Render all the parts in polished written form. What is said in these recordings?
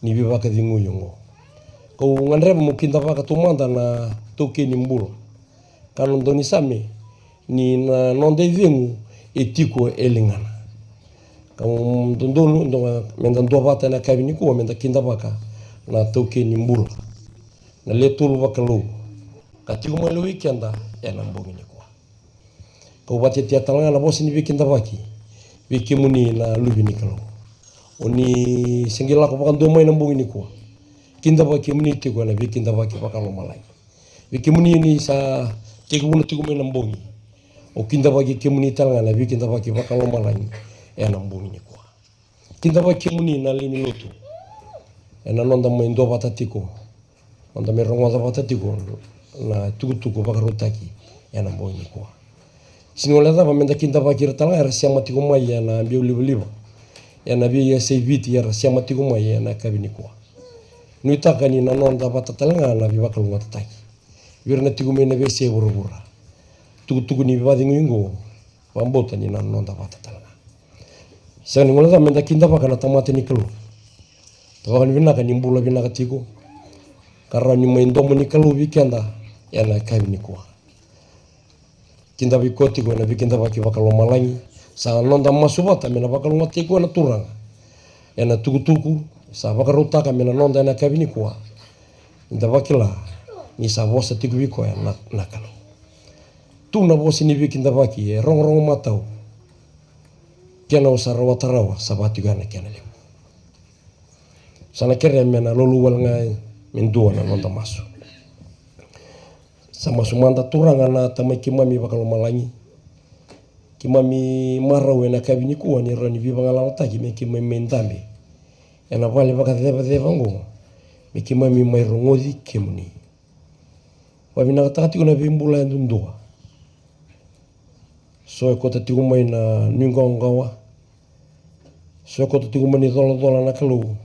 ni vivaka dinguyungo. Kau nganreba mukinda vaka tumanda na toke ni mbulu. Kanu ndoni same ni na nonde vingu etiko elingana. Kau ndondonu ndonga menda ndua vata na kabini kuwa menda kinda vaka na toke ni mbulu. Na letulu vaka lu. Katiko mwelo weekenda na mbongi ni kuwa. Kau vati tia talanga na bosi ni weekenda vaki. Wiki muni na lubi ni kalau. Oni sengila ko pakan domai na mbongi ni kuwa. Kinda vaki muni tiko na weekenda vaki vaka lo malai. Wiki muni ni sa tiko muna tiko mai na mbongi. O kinda vaki kemuni talanga na weekenda vaki vaka lo malai na mbongi ni kuwa. Kinda vaki muni na lini lotu. Na nonda mai ndo vata tiko. Nonda mai rongoza vata tiko na tuku vaka rotaki na mbongi ni kuwa. Sinoleza vamenda kinda vaki talanga era siama tiko mai na mbio libo. Na via seviti era siama tiko mai na kabini kuwa. Nuitaka ni na nonda vata talanga na vivaka lunga tataki. Virna tiko mai na vese vura. Tuku ni vivadi nguingo vambota ni na nonda vata talanga. Sani ngoleza menda kinda vaka na tamate ni kalu. Tawaka ni vinaka ni mbula vinaka tiko. Karra ni maindomo ni kalu weekenda na kabini kuwa. Kinda vikoti ko na vikinda vaki vaka lo malangi. Sa nonda masubata mena vaka lo tiko na turanga. Na tuku sa vaka rotaka mena nonda na kabini kuwa. Inda vakila ni sa vosa tiko viko na kalu. Tu na vosi ni vikinda vaki rong matau. Kena usara watarawa sabati gana kena lemu. Sana kere mena loluwal ngai mendua na nonda masu. Sama sumanda turanga na tamai kimami vaka lo malangi. Kimami marawe na kabini kuwa ni rani vivanga lalata me kimami mendambe. Na vale vaka dheva ngo. Me kimami mai rongozi kemuni. Wabina takati kuna vimbula ndundua. So kota tiku mai na ningongawa. So kota tiku mai ni dola na kalu.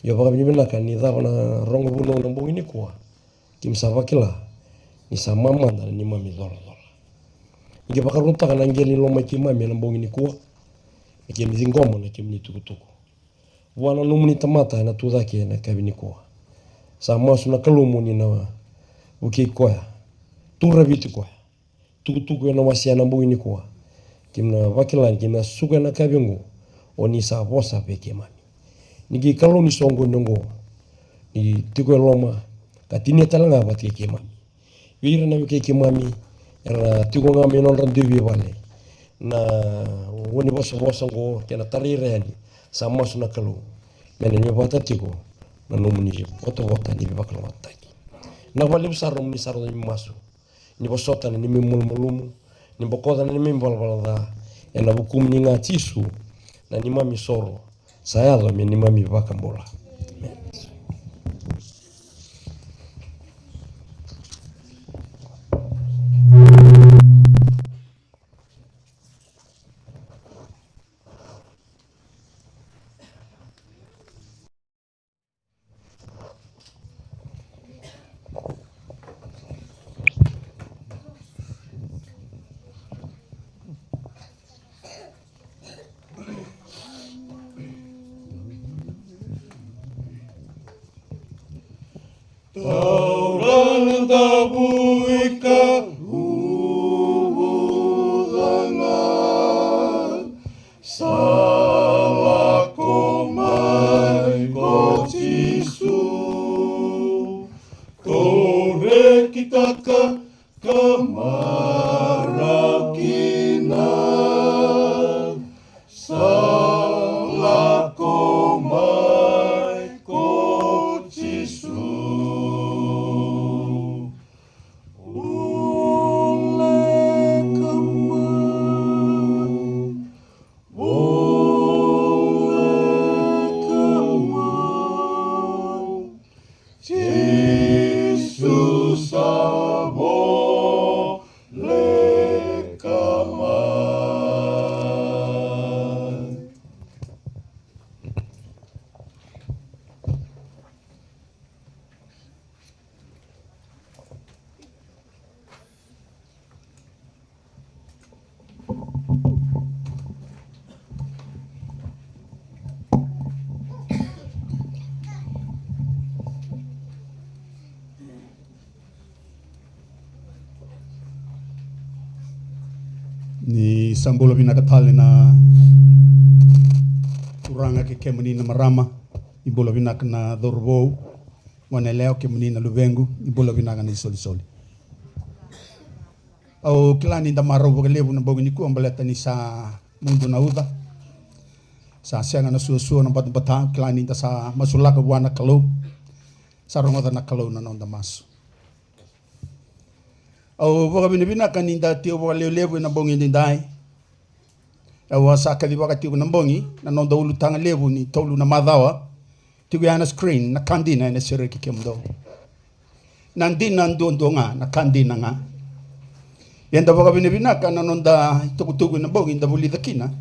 Yo vaka binaka ni dhava na rongo buno na mbongi ni kuwa. Kimsa vakila. Ni sa mama na ni mami dola. Nge vaka rotaka na ngeli loma kimami na mbongi ni kuwa. Kemi zingoma na kemi ni tuku. Wana numuni tamata na tudaki na kabini kuwa. Sa masu na kalumu ni na uki koya. Tura viti koya. Tuku na wasia na mbongi ni kuwa. Kimna vakila kina suka na kabingu. Oni sa vosa peke mami. Nigi kalu ni songo nongo. Ni tiko loma. Katini talanga vati ke mami. Vira na ke mami. Era tiko ngami non randivi vale. Na woni vosa ngo kena tarire ani. Sama suna kalu. Mene ni vata tiko. Na numuni vota ni vivaka lo wataki. Na wale usaro ni saro ni masu. Ni bosota ni mimulmulumu. Ni bokota ni mimbalbalada. Na bukum ni ngatisu. Na ni mami soro. Saya lo ni mami vaka mbola. Tauran tabuika hubungan salako mai ko Jisu tore kita ka kemarakinan salako mai ko Jisu. ni sambulo vinakatale na uranga ke kemunina marama ibulo vinak na dorbo waneleo kemunina luvengu ibulo vinaka ni soli au kilani da maro bogelebu na bogi niku ambaleta ni sa mundu na uda sa sianga na suo na bata kilani da sa masulaka wana kalau sa rongoda na kalau na nonda masu au boga binibina kaninda tio boga lebu na bongi ndai au sa ka di boga tio na bongi na nonda ulu tanga lebu ni tolu na madawa tio yana screen na kandina na sereki kemdo nandina ndonga na kandina nga yenda boga binibina kana nonda tukutugu na bongi nda buli dakina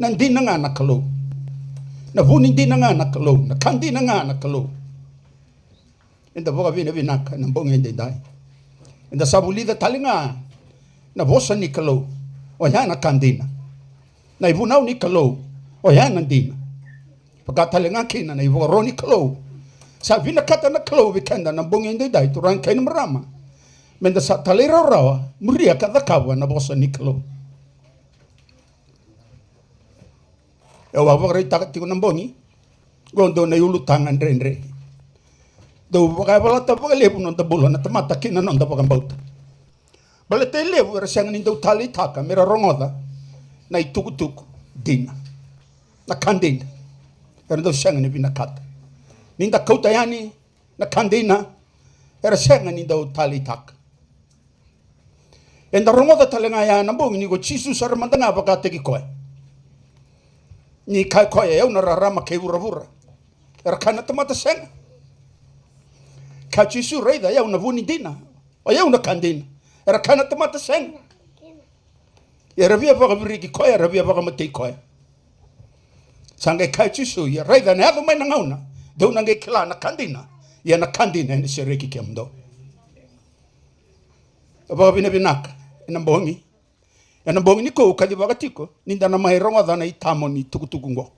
nandina nga na kalau na vuni ndina nga na kalau na kandina nga na kalau yenda boga binibina kana bongi ndai Inda sabulida talinga na bosa ni kalau o yana kandina na ibunau ni kalau o yana ndina pagkatalinga kina na ibu roni kalau sabi na kata na kalau wikenda na bongin dai turang kain marama menda sa talira rawa muria kada kawa na bosa ni kalau e wa bogre takati ko nambongi gondo na yulu tangan rendre do baka balata baka lebu non da bulo na tamata kina non da baka bauta balata lebu era siang ni do tali taka mera rongoda na ituku dina na kandina era do siang ni bina kata ninda kauta yani na kandina era siang ni do tali taka enda rongoda talenga ya nambong ni go chisu sar mandanga baka teki koe ni kai koe eu na rarama ke vura era kana tamata siang kachisu reida ya una vuni dina o ya una kandina era kana tamata seng ya rabia baka biriki koya rabia baka mati koya sange kachisu ya reida na ado mai nangauna do nange kila na kandina ya na kandina ni sereki kemdo baka binaka ina bongi ni ko kadi baka tiko ninda na mai ronga dana itamo ni tukutuku ngo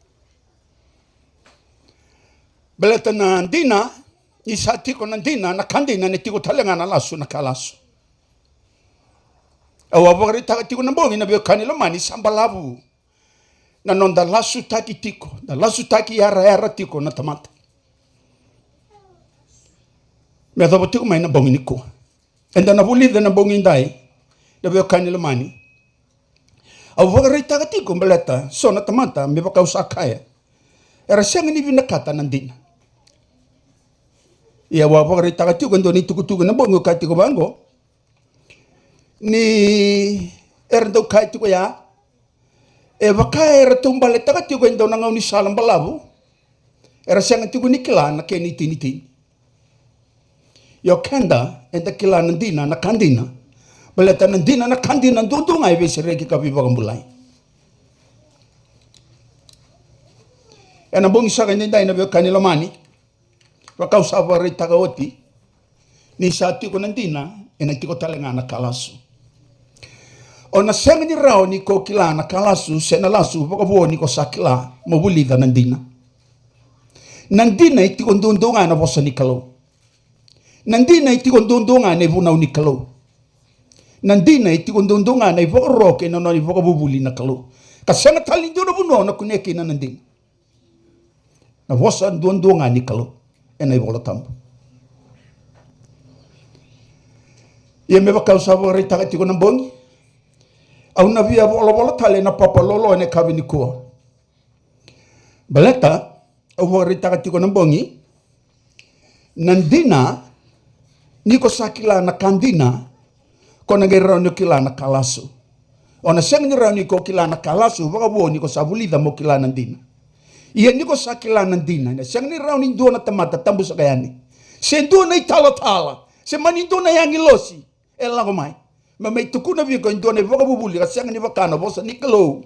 beleta na dina isa tiko nandina na kandina ni tiko talenga na lasu na kalasu awa bogri ta tiko na bongi na be kanilo mani sambalabu na nonda lasu taki tiko na lasu taki yara tiko na tamata me do tiko mai na bongi niko enda na buli na bongi ndai na be kanilo mani awa bogri ta tiko mbeleta so na tamata me baka usakaya era senga ni binakata nandina ya wa bogre takati ko ndoni tukutuku na bongo kati ko bango ni erndo kati ko ya e baka er tumbale takati ko ndo na ngoni salam balabu era sanga tiku nikla na ke niti yo kenda enda kila ndina na kandina baleta ndina na kandina ndo ngai be sereki ka bi bagambulai ena bongi saga ndai na be kanilo mani wakau sabari tagaoti ni sati ko nandina ena tiko talenga na kalasu ona senga ni rao ni ko kila na kalasu sena lasu boko ni ko sakila mobuli da nandina itiko ndondonga na bosa ni kalo nandina itiko ndondonga na ibuna ni kalo nandina itiko ndondonga na iboko roke no iboko bubuli na kalo kasenga talindo no buno na kuneki na nandina na bosa ndondonga ni kalo ena ibola tampo ye me baka usabo re takati ko nambongi au na via bola tale na papa lolo ene kabini ko baleta au re takati ko nambongi nandina niko sakila na kandina ko na gerra no kila na kalasu ona sengi ra ni ko kila na kalasu baka bo niko sabulida mo kila nandina iya niko sakila nandina na siang ni rauni ndo na tamata tambu sakayani se ndo na itala se mani ndo na yangi losi ela komai mama itukuna bi ko ndo na voka bubuli ka siang ni bakana bosa ni kalo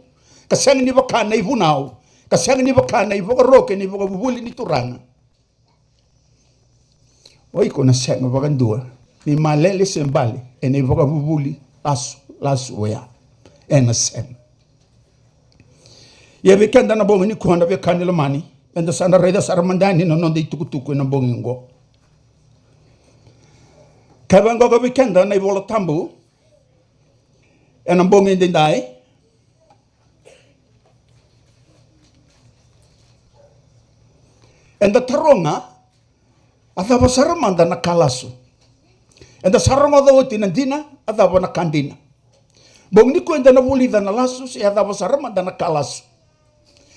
ka siang ni bakana ibunau ka siang ni bakana ivoka roke ni voka bubuli ni turanga oi ko na siang voka ndua ni malele sembale ene voka bubuli lasu ya ena sen ya bekenda na bongi ni kuanda be kanilo mani enda sana reda saramandani no nonde tukutuku na bongi ngo kabango go bekenda na ibola tambu ena bongi ndai enda taronga adava saramanda na kalasu enda saronga dawati na dina adava na kandina bong ni ko enda na wulida na lasu si adava saramanda na kalasu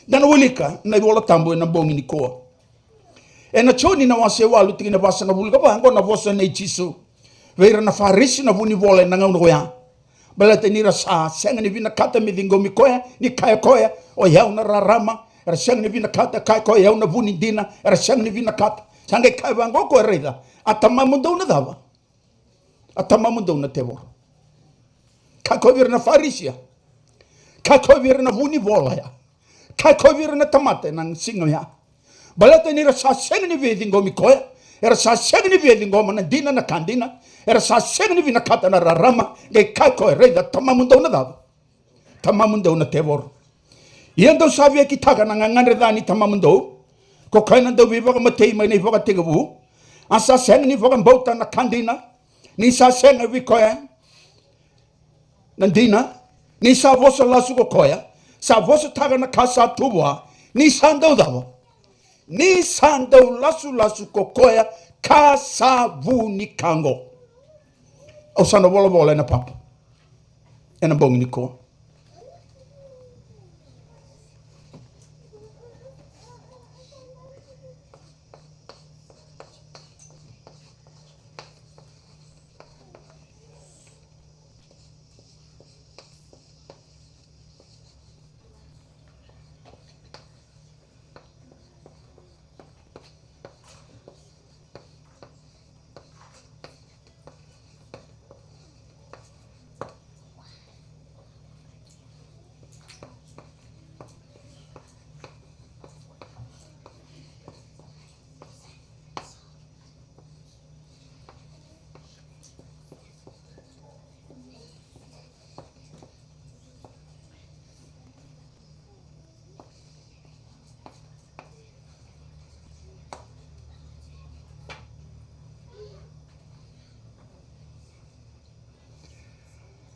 dan wulika na iwola tambo na bong ni ko ena choni na wase walu tingina basa na wulika ba na vosa na ichisu veira na farisi na vuni vola na ngau ya balate ni rasa senga ni vina kata midingo mikoya ni kaya koya o yau na rarama era senga ni vina kata kaya koya yau na vuni dina era senga ni vina kata sanga kaya vango ko reida atama mundo na dava atama mundo na tevor kako vir na farisia kako vir na vuni vola ya kako vir na tamate nang singo ya balate ni rasa senga ni vidingo mikoya era sa senga ni vidingo mana dina na kandina era sa senga ni vina kata na rarama ge kako reida tama mundo na dava tama mundo na tevor yendo savia ki taga na ngangandre dani tama mundo ko kaina do viva ma tei mai nei voga tegavu asa senga ni voga bauta na kandina ni sa senga vi koya nandina ni sa vosa lasu ko koya sa vosa taga na kasa tubwa ni sando dava ni sando lasu ko koya kasa vu ni kango o sana vola na papa ena bong ni ko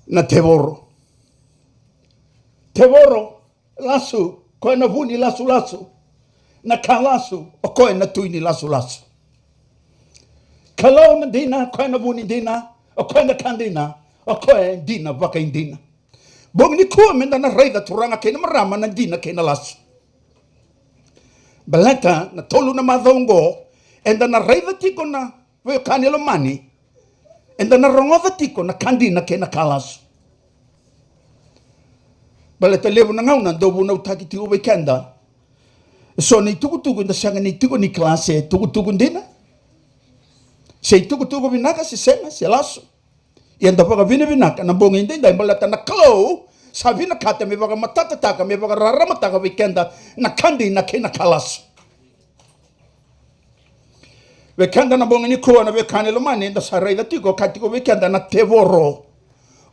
na tevoro lasu ko na vuni lasu na kalasu o ko na tuini lasu kalau na dina ko na vuni dina o ko na kandina o ko dina vaka indina bong ni ko menda na reida turanga ke na marama na dina ke na lasu balata na tolu na madongo enda na reida tiko na ve kanelo mani enda na rongoda tiko na kandina ke na kalasu balata levo na ngau na dobu na utaki tiko weekenda so ni tuku na sanga ni tiko ni klase tuku ndina sei tuku binaka se sema se lasu yenda paka binaka na bonga ndinda balata na klo sabina kata me baka matata taka me baka rarama taka weekenda na kandina ke na kalasu wekanda na bonga ni kuwa na wekane lo mani nda sarai da tiko katiko wekanda na tevoro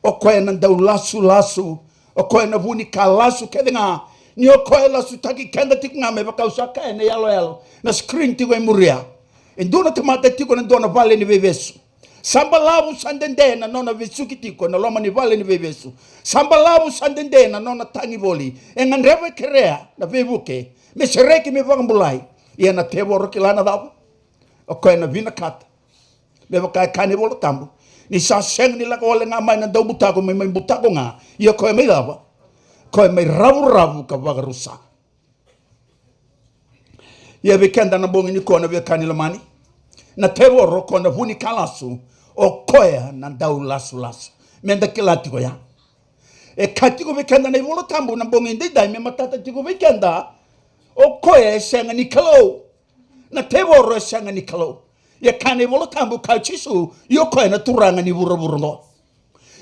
o koe na dau lasu o koe na vuni ka lasu kedenga ni o koe lasu taki kenda tiko nga me baka usaka ene yalo na screen tiko e muria induna tamata tiko na dona vale ni vevesu samba labu sandende na nona visuki tiko na loma ni vale ni vevesu samba labu sandende na nona tangi voli engandrewe kerea na vevuke me sereki me vagambulai ia na tevoro kilana dabu o koe na vina kata beba kai kane bolo tambu ni sa seng ni lako ole nga mai na dau butako mai butako nga ia koe mai dava koe mai rabu ka waga rusa ia bekenda na bongi ni kona via kani lamani na tevoro kona huni kalasu o koe na dau lasu menda kilati ko ya e katiko bekenda na bolo tambu na bongi ndi dai me matata tiko bekenda o koe senga ni kalo na tevoro senga ni kalo ya kane bolo tambu kachisu yo koe na turanga ni burno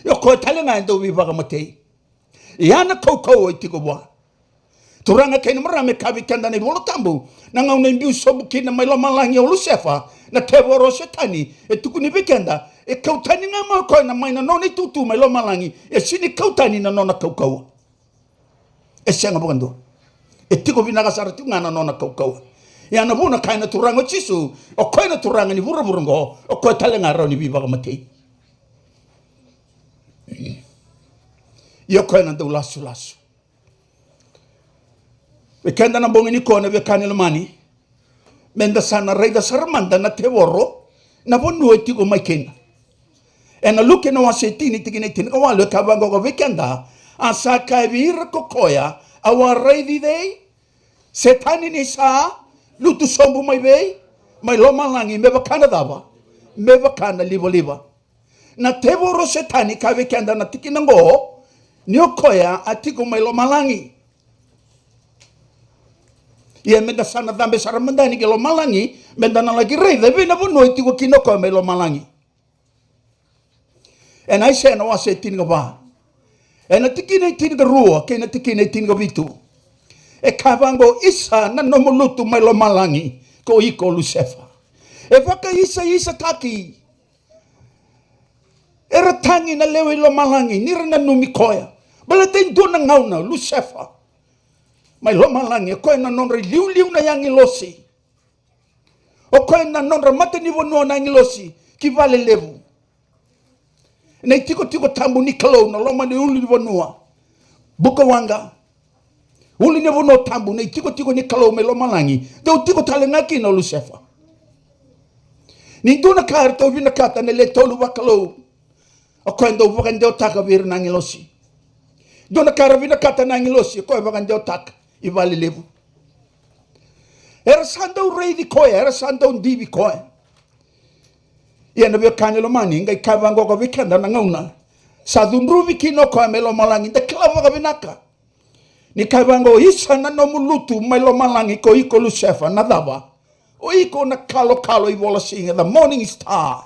yo koe talenga ndo vivaga matei ya na koko itiko bwa turanga kene marame kabi kanda ni bolo tambu na ngau na mbiu sobu kina mailo malangi o lusefa na tevoro setani e tukuni bekenda e kautani nga mo koe na maina noni tutu mailo malangi e sini kautani na nona koko e senga bugando e tiko vinaga sarati ngana nona koko ya na buna kaina turanga chisu o koe na turanga ni burungo o koe talenga rao ni vivaga matei yo koe na dau lasu wekenda na bongi ni kona we kanil mani menda sana reida saramanda na teworo na vonu etiko maikena ena luke na wasetini tikine tinika wale kabango ko vikenda asa kaivira kokoya awareidi dei setani ni sa lutu sombu mai bei mai loma langi meva kana dava meva kana liva na tevoro setani ka vikenda na tikina ngo niokoya atiko mai loma langi ia menda sana dambe saramanda ni ke loma langi menda na lagi reida vina vono etiko kinoko mai loma langi. And I say, no, I say, tin ba. And a tikine tin ga rua, kena tikine tin ga vitu. E kavango isa na nomulutu mai lo malangi, ko iko Lusefa. E waka isa taki. Era tangi na lewe lo malangi, nira na numikoya. Bala ten do na ngauna, Lusefa. Mai lo malangi, koe na nonra liu na yangi losi. O koe na nonra mata nivo no na yangi losi, ki vale levu. Nei tiko tambu ni kalau na loma ni uli ni vonua buka wanga uli ni vono tambu nei tiko ni kalau me loma langi deu tiko tale ngaki na Lusefa ni dona karto vina kata ne le tolu wakalo o kwendo wakande taka vir na ngilosi dona kara vina kata na ngilosi ko wakande taka ivali levu era sando rei di koya era sando ndivi koya ia na vio kanelo mani ngai kavango ko vikenda na ngauna sa dunru vikino ko melo malangi de klava ka vinaka ni kavango isa na no mulutu melo malangi ko iko Lusefa na dava o iko na kalo I vola singa the morning star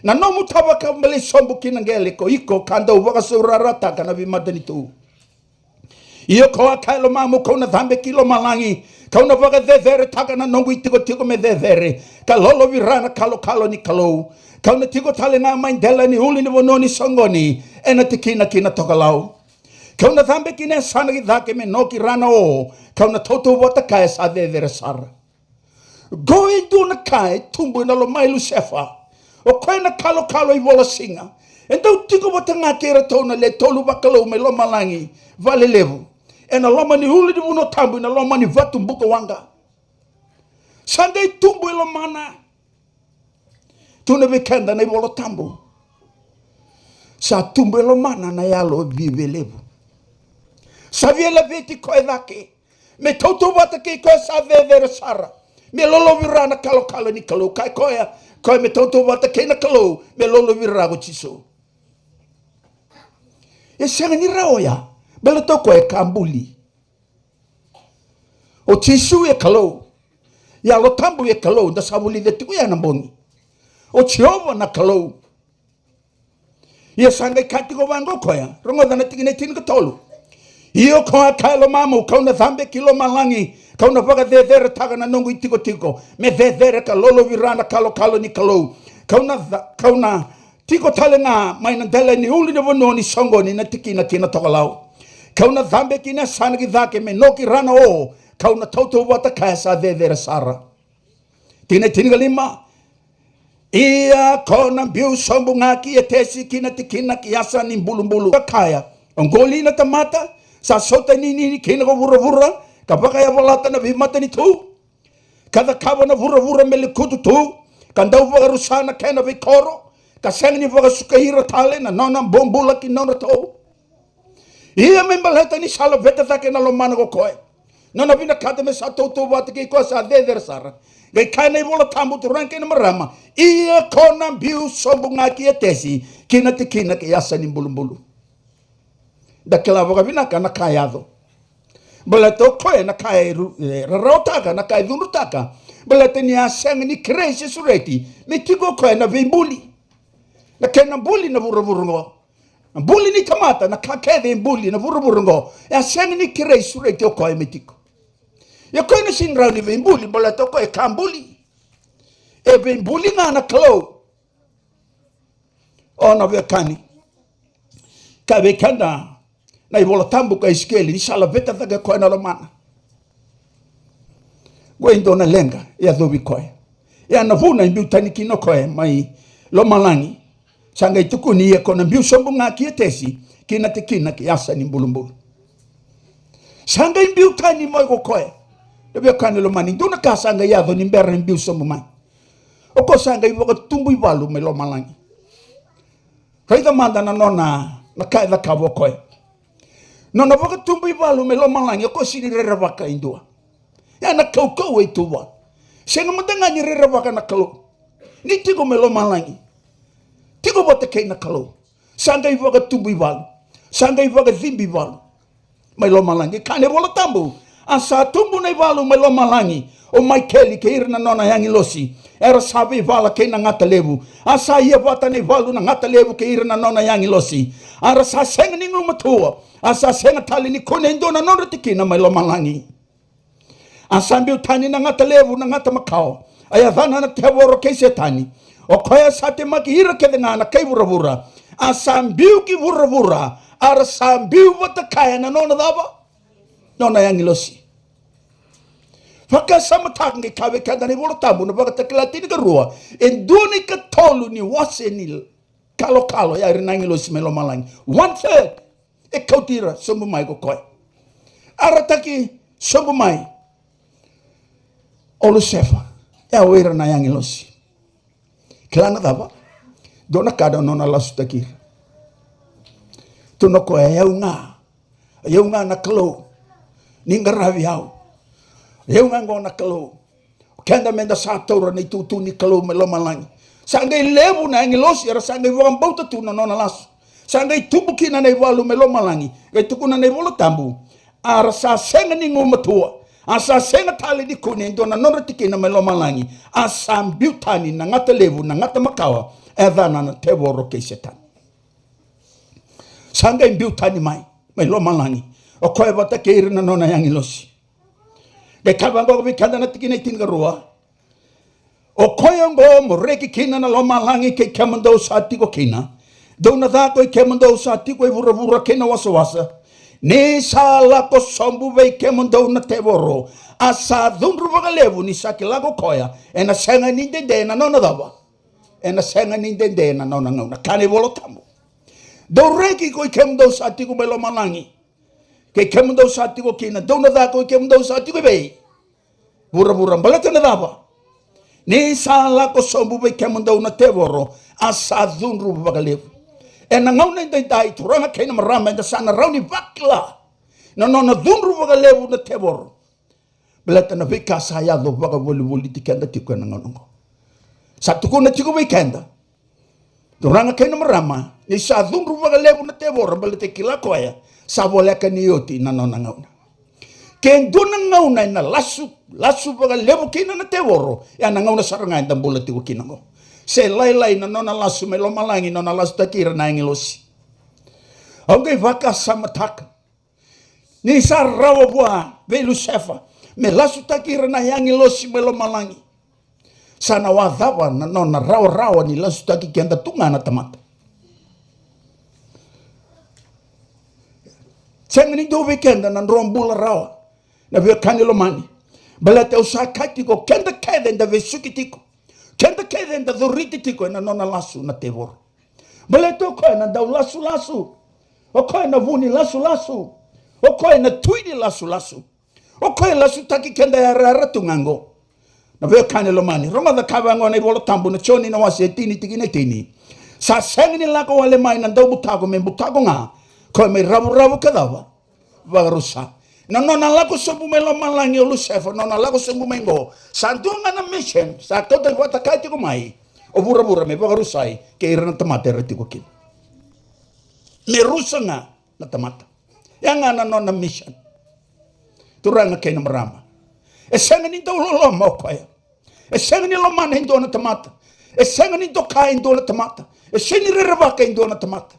na no mutaba ka mele sombu kinangele ko iko kanda uwaka surarata kana vimadani tu iyo ko akalo mamu ko na dhambe kilo malangi kauna vaga dhevere taka na nongu itiko me dhevere kalolo virana kalo ni kalo kauna tiko tale na maindela ni uli ni vononi songoni ena tikina kina tokalau kauna dhambe kine sana gidhake me noki rana o kauna toto vota kaya sa dhevere sara goe du na kaya tumbu na lo mai Lusefa o koe na kalo I vola singa endo tiko vota ngakera tona le tolu bakalo me lo malangi vale levu ena loma ni uli di vuno tambu na loma ni vatu mbuka wanga Sunday tumbu ilo mana tuna vikenda na ivolo tambu sa tumbu ilo mana na yalo vive levu sa viela veti koe dhake me tautu vata ke koe sa vevere sara me lolo virana kalo ni kalo kai koe me tautu vata ke na kalo me lolo virago chiso e sanga ni raoya bela toko e kambuli o chisu e kalau ya lo tambu e kalau da sabuli de tu ya namboni o chiova na kalau ia sanga kati ko vango koya rongo dana tikine tin ko tolu io ko akalo mamu ko na dhambe kilo malangi ko na vaga de taga na nongu tiko me de ka lolo virana kalo ni kalau ko na tiko tale na mai na dele ni uli de vono ni songo ni na tikina kina tokalau kauna dhambe kina sana gidhake me noki rana o kauna tautu wata kaisa dhevere sara tine lima ia kona biu sombu ngaki etesi kina tikina kiasa ni mbulu kaya ongoli na tamata sa sota ni kina ko vura kabaka ya volata na vimata ni tu kada kaba na vura melikutu tu kanda uvaga rusana kena vikoro kaseng ni vaga sukahira tale na nona bombula ki nona to ia membaleta ni sala veta take na lomana ko koe nona vina kata me sa toto vata ki ko sa dhevere sara gai kaina ivola tambu tu ranke na marama ia kona biu sombu ngaki etesi kina tikina ki yasa ni mbulu dakela voga vina kana kayado balato koe na kai rarotaka na kai dunutaka balata ni asang ni crazy sureti me tiko koe na vimbuli na kena buli na vuruvurungo buli ni kamata na kakede buli na vuruvurungo ya asang ni crazy sureti o koe metiko ya koe na sinra ni vimbuli balato koe kambuli e vimbuli na klo ona vekani ka vekanda na ivola tambu ka iskeli ni sala veta daga koe na lomana gwendo na lenga ya dhobi koe ya navuna imbiu taniki no koe mai lomalangi sanga itukuni ya kona mbiu sombu nga kietesi kina tikina kiasa ni mbulumbulu sanga imbiu tani moigo koe Dabi kan lo mani do na kasanga ya do ni berren biu so mai. O ko sanga iwa ka tumbu iwalu me lo malangi. Raida manda na nona na kai da kavo koe. Nona waka tumbu iwalu me lo malangi o ko sini rera waka indua. Ya na kau e tuwa. Senga madanga ni rera waka na kalo. Ni tigo me lo malangi. Tigo bota kei na kalo. Sanga iwa ka tumbu iwalu. Sanga iwa ka zimbi iwalu. Me lo malangi. Kane rola tambu. Asa tumbu na iwalu me lo malangi. O mai keli ke ira na nona yangi losi. Era sabi vala ke na ngata levu. Asa ia wata ni valu na ngata levu ke ira na nona yangi losi. Ara sa senga ni nguma tua. Asa senga tali ni kone ndo na nona tiki na mai lo malangi. Asa mbiu tani na ngata levu na ngata makao. Aya dhana na te woro ke se tani. O koea sa te maki ira ke ngana kei vura vura. Asa mbiu ki vura vura. Ara sa mbiu wata kaya na nona dhava. Nona yangi losi. Waka sama tak nge kawe kanda ni wolo tabu na waka takilati ni karua. Enduni ka tolu ni wase ni kalo ya rinangi lo si melo malangi. 1/3 e kautira sombu mai ko koe. Arataki sombu mai. Olu sefa. Ya wera na yangi lo si. Kilana daba. Dona kada nona lasu takir. Tuno koe yau nga na kalo. Ningaravi hau. Eu ngango na kalo. Kenda menda satora ni tutu ni kalo me lo malangi. Sangai levu na ngi losi era sangai wang bauta tu na nona lasu. Sangai tubuki na nei walu me lo malangi. Gai tuku na nei wolo tambu. Ara sa senga ni nguma tua. Asa senga tali di kuni ndo na nona tiki na me lo malangi. Asa mbiutani na ngata levu na ngata makawa. Edhana na te woro kei setan. Sangai mbiutani mai. Me lo malangi. O koe wata keiri na nona yangi losi. De kabango bi kanda na tikina tinga rua. O koyongo mo reki kina na lo malangi ke kemando sa tiko kina. Do na da ko kemando sa tiko vura kina wasa. Ni sala ko sombu be kemando na tevoro. Asa dhunru bagalevu ni sakilago koya. Ena senga ninde de na nona daba. Ena senga ninde de na nona ngona. Kane volo tamu. Do reki ko kemando sa tiko be lo malangi. Ke kemando sa tiko kina. Do na da ko kemando sa tiko be. Vura balata na daba. Ni sala ko sombu be kemando na tevoro. Asa dhunru bagalevu. E na ngau nei dai turanga kei na marama e sana rauni vakla. Na nona dhunru bagalevu na tevoro. Balata na vika sa yado vaga woli tikenda tiko na ngonongo. Sa tuku na tiko weekenda. Turanga kei na marama. Ni sa dhunru bagalevu na tevoro. Balata kila koya. Sa voleka ni yoti na nona ngauna. Ken dona ngauna na lasu bagalevu kina na tevoro. Ya na ngauna saranga enda bola tiko kina ngo. Se lai na nona lasu me lo malangi nona lasu takira na ngilosi. Onge vaka sama taka. Ni sa rawa bua velu sefa. Me lasu takira na yangilosi me lo malangi. Sana wadhawa na nona rawa ni lasu taki kenda tunga na tamata. Senga ni do weekenda na rombula rawa. Na vio kanilo mani. Balate usakati ko kenda kede nda vesuki tiko. Kenda kede nda dhuriti tiko na nona lasu na tevoro. Balate ukoe na dau lasu. Okoe na vuni lasu. Okoe na tuidi lasu. Okoe lasu taki kenda ya rara tungango. Na vio kanilo mani. Roma da kawango na ivolo tambu na choni na wasi etini tikine tini. Sa sengi ni lako wale mai na dau butago me butago nga. Koe me rabu kadawa. Vagarusa. Na nona lako sombu me lo malangi olu sefa. Nona lako sombu me ngo. Santunga na mission. Sa tota wata kaiti ko mai. O vura me vagarusai. Ke ira na tamata reti ko kin. Me rusa nga na tamata. Yang nga na nona mission. Turanga kay na marama. E senga ni do lo mo koya. E senga ni lo man hindo na tamata. E senga ni do ka hindo na tamata. E senga ni rerava ka hindo na tamata.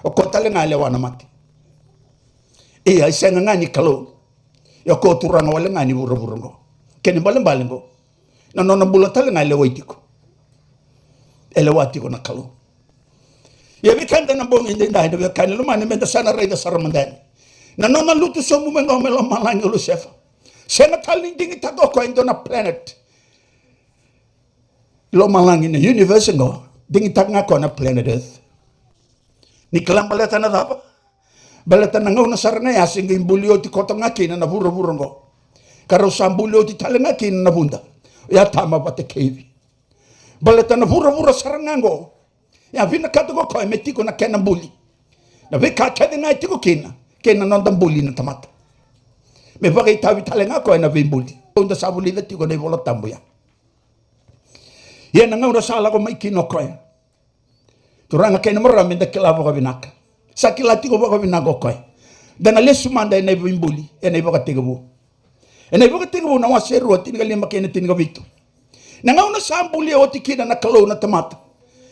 O kotale nga lewa na mati. Iya senga ngani kalo. Ya ko turanga wala ngani vura ngo. Keni baleng ngo. Na nona bulatale nga lewa itiko. Elewa tiko na kalo. Ya vikanda na bongi ndai na vikani lo mani menda sana reida saramandani. Na nona lutu somu mengo melo malangi lo sefa. Senga tali dingi tako ko indo na planet. Lo malangi na universe ngo. Dingi tak ngako na planet Earth. Ni kelang baleta na dapa. Baleta na ngau na sarana ya singa imbulio ti kota ngaki na vura ngo. Karo sambuli o ti talenga kina na bunda. Ya tama bate kevi. Baleta na vura sarangango. Ya vina katuko koe me tiko na kena buli. Na vika kede ngai tiko kina. Kena nonda buli na tamata. Me vaka itawi talenga koe na vim buli. Unda sabuli na tiko na ivola tambu ya. Ia na ngaura sala ko mai kino koe. Turanga kena mara me da kila vaka vinaka. Sakila tiko vaka vinaka koe. Dana lesu manda ena vim buli. Ena vaka tiko bu. Ena vaka tiko bu na waseru ati nga lima kena tiniga vitu. Na ngauna sambuli o tikina na kalau na tamata.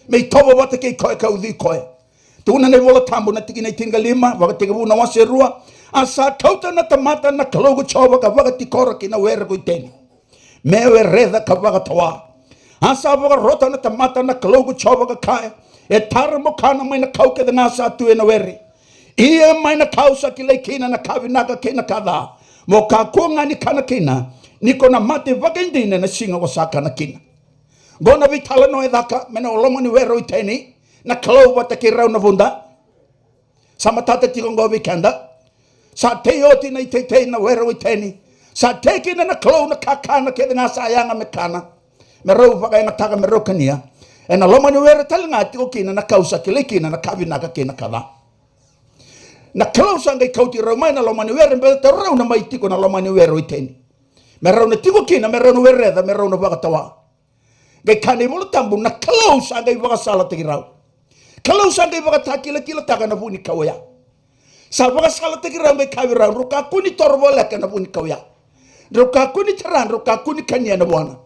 Mei toba wata kei koe ka udhi koe. Tuna nei wola tambu na tikina itinga lima. Waka teka bu na wase rua. Asa kauta na tamata na kalau ku choba ka waka tikora ki na wera ku iteni. Mewe redha ka waka tawa. Asa waka rota na tamata na kalau ku choba ka kaya. E tara mo kana mai na kau ke dana sa tu e na weri. Ia mai na kau sa ki lei kina na kavinaka kina kada. Mo ka kuanga ni kana kina. Niko na mate waka indine na singa wasaka na kina. Gona vitala no edaka mena oloma ni wero iteni na kalau wata ki rau na vunda sama tata tiko ngo vikanda sa te oti na itete na wero iteni sa te kina na kalau na kakana ke nga sayanga mekana me rau waka na taka me rokania e na loma ni wero talanga tiko kina na kausa kile kina na kavinaka kina kada na kalau sanga ikauti rau mai na loma ni wero mbele te rau na mai tiko na loma ni wero iteni me rau na tiko kina me rau na wereda me rau na waka tawa gai kane mola tambu na kalau sangai waka sala tegi rau. Kalau sangai waka takila kila taka na puni kawaya. Sa waka sala tegi rau gai kawi rau. Ruka kuni torbo leka na puni kawaya. Ruka kuni taran, ruka kuni kanya na wana.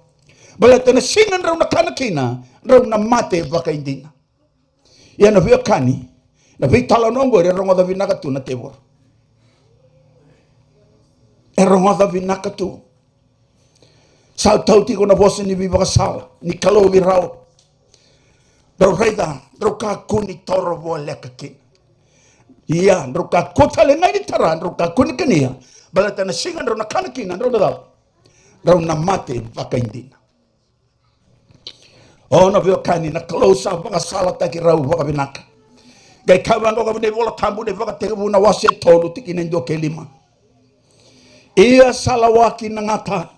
Balata na singan rau na kana kina. Rau na mate waka indina. Ia na vio kani. Na vio tala nongo re rongo da vinaka tu na tebor. E rongo da vinaka tu. Sa tau tiko na bosa ni viva sala ni kalau vi rau do reida do ka kuni toro vo leka kin ia do ka kota le ngai taran do ka kuni kania balata na singa do na kana kina do na mate vaka indina o na vio kani na kalau sa vaka sala taki rau vaka vinaka gai kawango ka ne vola tambu ne vaka te na wase tolu tiki ndo kelima ia salawaki na ngata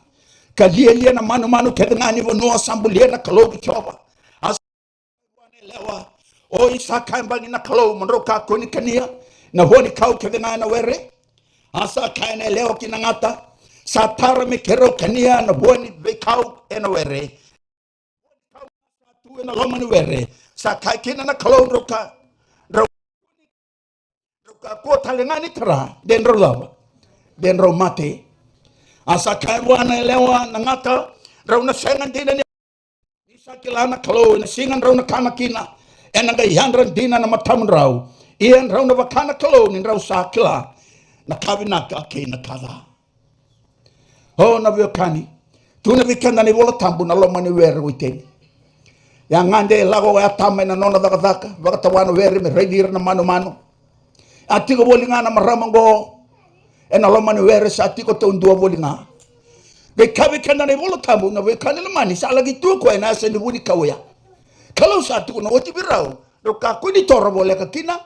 kalia na manu kedengani vonoa sambulia na kalau kichoba aswane lewa o isa kambangi na kalau monroka kuni kania na honi kau kedengani na were asa kaine lewa kinangata satara me kero kania na honi bekau ena were tu ena loma ni were sa kai kina na kalau roka ko talengani tra den rolava den romate asa kai wana lewa na ngata rau na sengan dina ni isa kilana kalau na singan rau na kana kina ena ga yandran dina na matam rau ian rau na wakana kalau ni rau sa kila na kavina ka kina kada ho na vio kani tu na vikanda ni vola tambu na loma ni were witeni ya ngande lago ya tama na nona daka wakatawana were me redir na mano atiko bolinga na maramango ena loma ni were sa tiko to ndua bolinga gai kavi kanda ni vola tambu na we kanila mani sa lagi tu ko ena se ni buni kawaya kalau sa tiko na oti birau ro ka kuni toro bole ka kina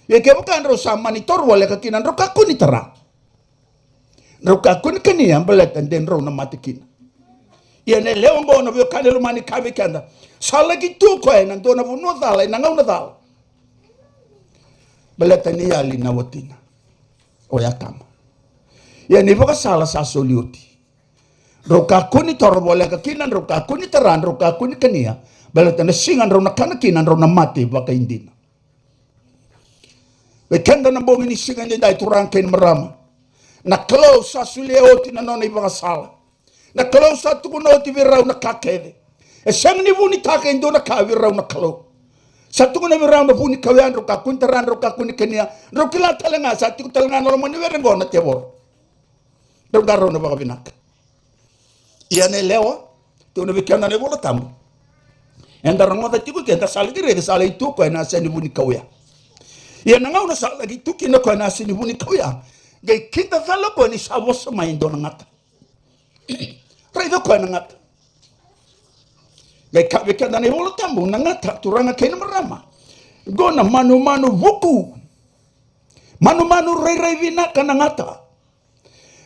ye ke bukan ro sa mani toro bole ka kina ro ka kuni tara ro ka kuni kani ambalet den ro na matikina ye ne leo ngo na we kanila mani kavi kanda sa lagi tu ko ena ndo na vuno dala ena ngau na dala beletani ali na watina o ya kama ya ni boka sala sa solioti roka kuni torbole ka kinan roka kuni taran roka kuni kania beletani singan ro na kana kinan ro na mate baka indina we kenda na bongi ni singan ni dai turang ken marama na close sa sulioti na nona boka sala na close sa tukunoti virau na kakede e sang ni vuni taka indo na ka virau na close satu kuna miramba puni kawian roka kuntaran roka kuni kenia rokila talenga satu talenga no moni werengo na tebor do garo no baka binak ia ne lewa tu no bikana ne bola tamu enda rango da tiku kenta sali dire sali itu ko na seni puni kawia ia na ngau na sala gitu kina ko na seni puni kawia gai kita sala ko ni sabos main do ngata raido ko na ngata gai kabe kada ne bola tambu nangata turanga kena marama gona manu vuku manu rei vina kana ngata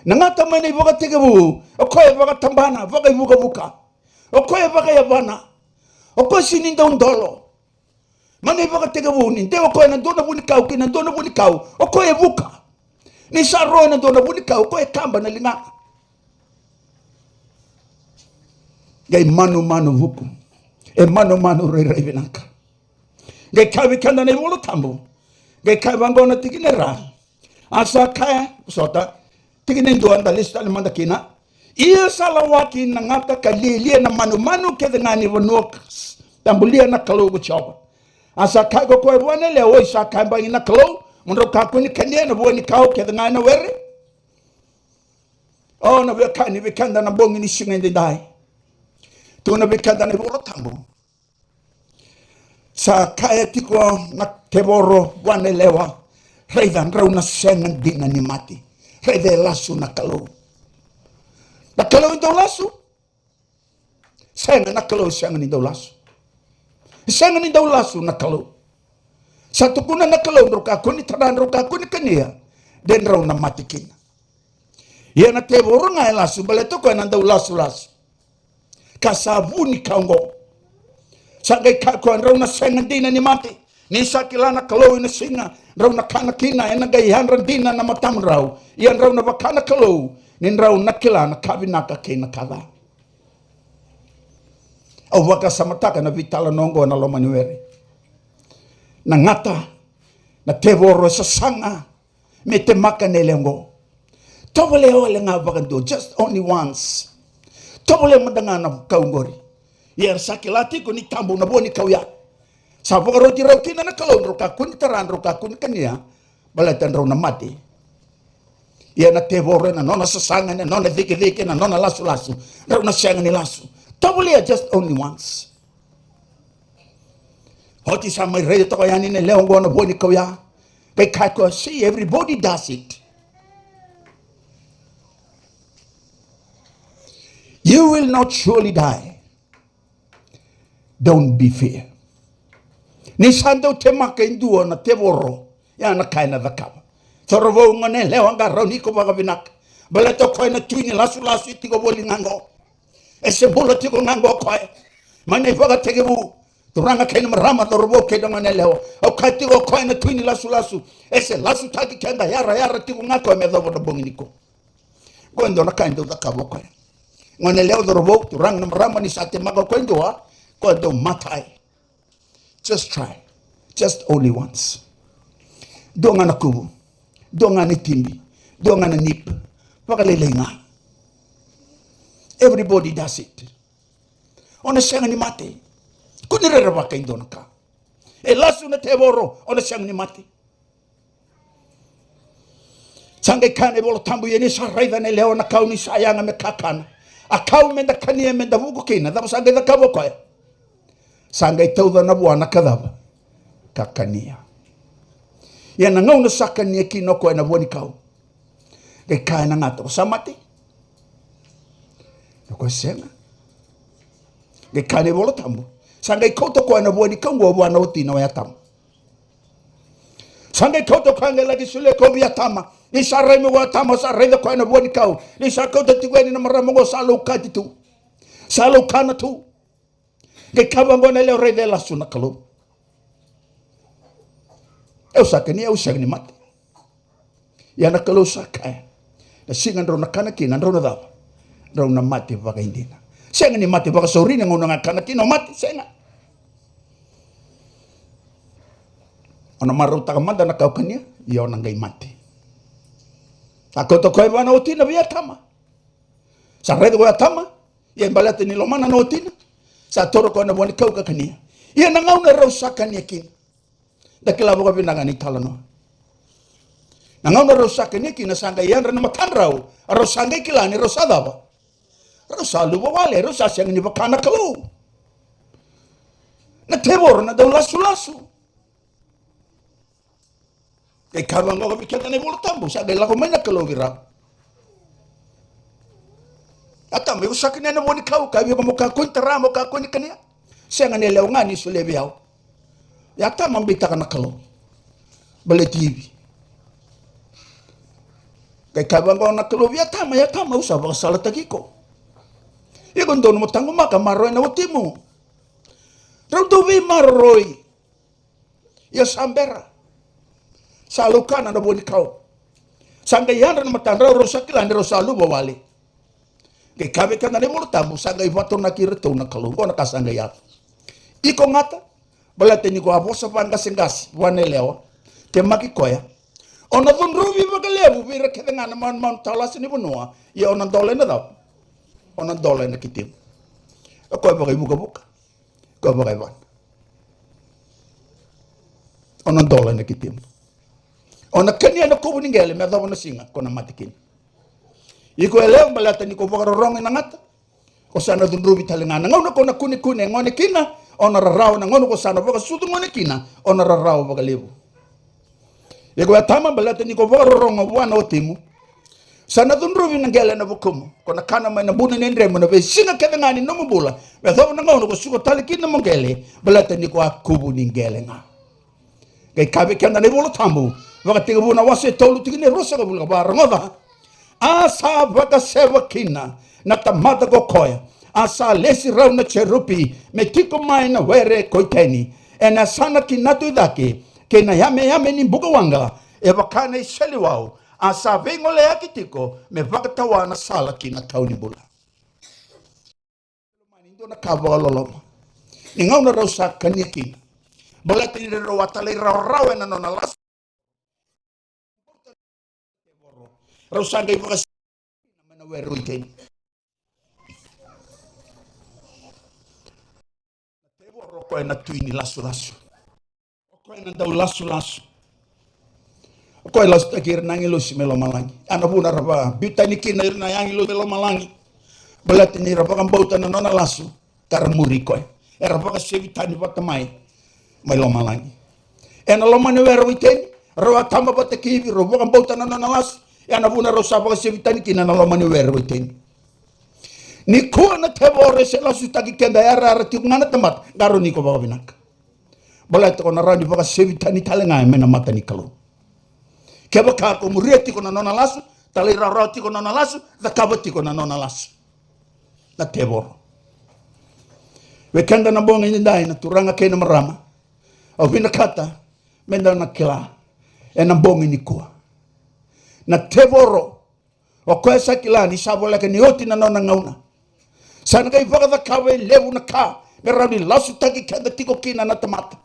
Nangata mene iboga tegebu. Okoye boga tambana. Boga ibuga buka. Okoye boga yavana. Okoye sininda undolo. Mane iboga tegebu. Ninde okoye nandona bunikau. Kinandona bunikau. Okoye buka. Ni saro nandona bunikau. Okoye kamba na lingaka. Gai manu vuku. E manu rei vinaka. Gai kawi kanda na iwolo tambu. Gai kawi wangona tikinera. Asa kaya. Sota. Tiginin doan da lista ni manda kina. Ia salawaki na ngata kalilia na manu ke ngani wanuokas. Tambulia na kalau buchawa. Asa kai ko koe wane le oi sa kai ba ina kalau. Munro ka kuni kania na buani kau ke ngani na were. Oh na weka ni wekanda na bongi ni singa ndi dai. Tu na wekanda ni bolo tambu. Sa kai tiko na teboro wane lewa. Reidan rauna sengan dina ni mati. Rede lasu na kalau. Na kalau indau lasu. Sengan na kalau sengan indau lasu. Sengan indau lasu na kalau. Satu kuna na kalau roka kuni taran roka kuni kania. Den rau na matikin. Ia na te boro ngai lasu baleto ko na indau lasu. Kasavuni kaungo. Sagai ka ko rau na sengan dina ni mati. Ni sakilana kalau ina singa. Rau na kana kina ena gai hanra dina na matam rau. Ian rau na bakana kalau. Nin rau na kilana kabinaka kina kada. Au waka samataka na vitala nongo na loma niwere. Na ngata. Na tevoro sa sanga. Me te maka nelengo. Tobole ole nga bakando. Just only once. Tobole madangana kaungori. Ian sakilati ko ni tambo na boni kauya. Sa roti roti na kalau roka kun taran roka kun kania balatan raw na mati. Ia na tevore na nona sasanga na nona dike na nona lasu raw na sanga ni lasu. Tabuli just only once. Hoti sa may ready to kaya ni leong go na boni kauya. Kay kako see everybody does it. You will not surely die. Don't be fear. Ni sando te maka indua na te woro. Ya na kai na vakama. Thorovo ngane leo anga rauni ko baga binak. Baleto koe na tuini lasu itiko boli ngango. Ese bolo tiko ngango koe. Mane vaga tegebu. Turanga kai na marama thorovo ke da ngane leo. Au kai tiko koe na tuini lasu. Ese lasu taki kenda yara tiko ngako e medhovo na bongi niko. Koe ndo na kai ndo vakabo koe. Ngane leo thorovo turanga na marama ni sate maga koe ndoa. Koe ndo matai. Just try. Just only once. Donga na kubu. Donga na timbi. Donga na nip. Pakalilinga. Everybody does it. Ona siyang ni mati. Kuniraraba kayo doon ka. Laso na teboro. Ona siyang ni mati. Sangay kane bolo tambu yeni sa raiva na leo na kau ni sayanga me kakana. Akau menda kania menda vugo kina. Tapos sangay na kabo ko Sangay tauda na buwan na kadaba. Kakania. Yan ang na sa kanya kinoko na buwan ikaw. Kaya kaya na nga ito. Sa mati. Ako siya nga. Kaya kaya na bolo tambo. Sangay koto ko na buwan ikaw. Buwan na uti na wayatam. Sangay koto ko na lagi sule ko wayatama. Isaray mo wayatama. Saray na ko na buwan ikaw. Isa koto tigwani na maramong o salo ka dito. Salo ka na to. Kay kabango na leo rey de lasu na kalau. Sa kanya siya ni mati. Yan na kalau sa kaya. Na singan raw na kanakinan raw na daw. Raw na mati baka hindi na. Siya ni mati baka sorry na nga kanakin o mati siya nga. Ano maraw takamanda na kau kanya. Iyaw nang gay mati. Ako to ko'y ba na uti na biya tama. Sa rey de tama. Yan balat ni lomana na uti na. Sa toro ko na buwan ikaw ka kaniya. Iyan nangaw na raw sa kaniya kin. Dakilabo ka pinangan ni talano. Nangaw na raw sa kaniya kin. Nasangay yan rin na makan raw. Raw sangay kilani raw sa daba. Raw sa lubawali. Raw sa siyang nibakana kalo. Natebor na daw lasu. Kay kabang ko kapikita na ibolo tambo. Sagay lang ko may nakalo raw. Atam, may usakin na naman ikaw, kayo mo kakuntara mo kakuni kaniya. Siya nga nilaw nga ni Sulebiyaw. Yata, mambita ka nakalo. Bale TV. Kay kabang na kalo ya tama usa ba sala takiko. Igon don mo tango maka maroy na utimo. Raw duwi maroy. Ya sambera. Salukan na boni kau. Sanggayan na matandra rosakilan rosalu bawali. Kay kabe kan na mo tamu sanggay wato na kirito na kalungo na kasanggaya. Iko ngata balate ni ko abosa pan kasengas wanelewa. Te makikoya. Ona dun rubi bagalebu bira kedengan man talas ni bunua. Ya ona dole na daw. Ona dole na kitim. Ako bagay buka. Ko bagay ban. Ona dole na kitim. Ona kanya na kubo ningele me daw na singa ko na matikin. Iko elew balata ni ko bagarorong na ngata. Ko sana dun rubi talengan ngona ko na kuni ngone kina ona rarao na ngono ko sana baga sudu ngone kina ona rarao bagalebu. Iko atama balata ni ko bagarorong wana otimu. Sana dun rubi nangele na bukumu. Ko na kana mai na buna nendre mo na be singa kedangani no mubula. Be daw na ngono ko suko talikin na mongele balata ni ko akubu ningele nga. Kay kabe kanda ni bolo tambu. Waka tiga buna wase tolu tigine rosa ka bula barangoda. Asa baka sewa kina na tamata ko koya. Asa lesi rau na cherupi me tiko mai na were koiteni. E na sana kinatu idake ke na yame ni mbuka wanga e wakane sheli wau. Asa vengo le akitiko me wakatawa na sala kina kauni bula. Ndo na kawa loloma. Ingau na rau sa kanikin. Bola tini rau atale rau na nona las. Rau sanga ibu kasi na weru iten. Tebo roko na tuini lasu. Oko na dau lasu. Oko lasu takir nangilo si melo malangi. Ana puna raba bitani kina na yangilo melo malangi. Bola tini raba kambauta na nona lasu karamuri koy. Era raba kasi bitani patamai melo malangi. Ena lo mane weru iten. Rawa tamba batakivi raba kambauta na nona lasu. Yana buna rosa pa kasi vitani kina na lomani weru iten. Ni kuwa na tebore se la sutaki kenda yara arati ngana temat garo ni ko ba binak. Bola to na rani pa kasi vitani talenga mena mata ni kalo. Keba ka ko murieti ko na nona lasu, tali rarati ko na nona lasu, da kabati ko na nona lasu. Na tebor. We kenda na bonga ni dai na turanga kena marama. Au binakata menda na kila. E na bonga ni kuwa. Na tevoro o kwesa kilani sabola ke ni oti na nona ngauna sana kai vaga kawe levu na ka merani lasu taki kanda tiko kina na tamata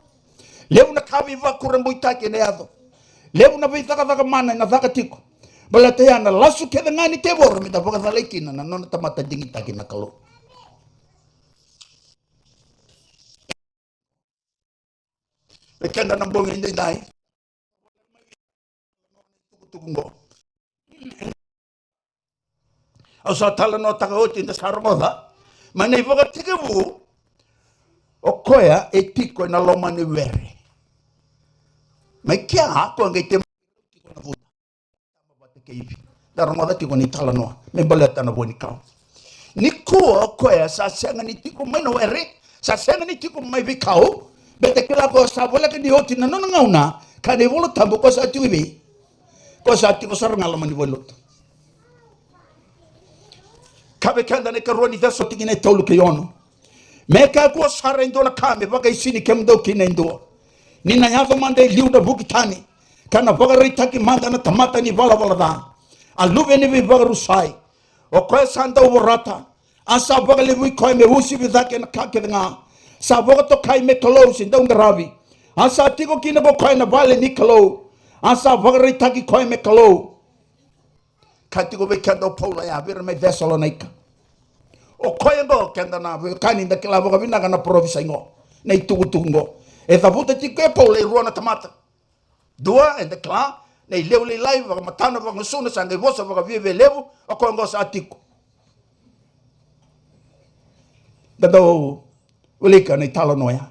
levu na kawe va kurambu itaki ne ado levu na vita ka mana na vaga tiko bala te ana lasu ke ngani tevoro mi da vaga dale kina na nona tamata dingi taki na kalo e kanda na bongi ndi dai tukungo Asa tala no taka oti na sarongoda. Mana iwaga tikevu. Okoya etiko na loma ni were. Mai kia hako angai te tiko na vuta. Tama bate keipi. Darongoda tiko ni tala noa. Membaleta na boni kau. Ni kua okoya sa senga ni tiko mai no were. Sa senga ni tiko mai vikau. Bete kila ko sa bola ke di oti na nona ngauna. Kade volo tambo ko sa tiwi. Ko sa tiko saranga loma ni volot. Kabe kanda ne karoni daso tigine tolu ke yono. Meka ko sara indona kame baka isini kemdo kine ndo. Nina yava mande liuda bukitani. Kana baga ritaki manda na tamata ni vala da. Alube ni vi baga rusai. O koe sanda uborata. Asa baga levi koe me usi vidake na kake nga. Sa baga to kai me kalo si ndonga ravi. Asa tiko kine bo koe na vale ni kalo. Asa baga ritaki koe me kalo. Katiko be kendo Paula ya vira me Thessalonica. O koyengo kenda na kani nda kila boga bina kana province ngo. Na itugutungo. E thabuta tiko e Paula i ruana tamata. Dua enda kla na i leule live boga matana boga suna sanga vosa boga vive levu o koyengo sa tiko. Dado ulika na italo noya.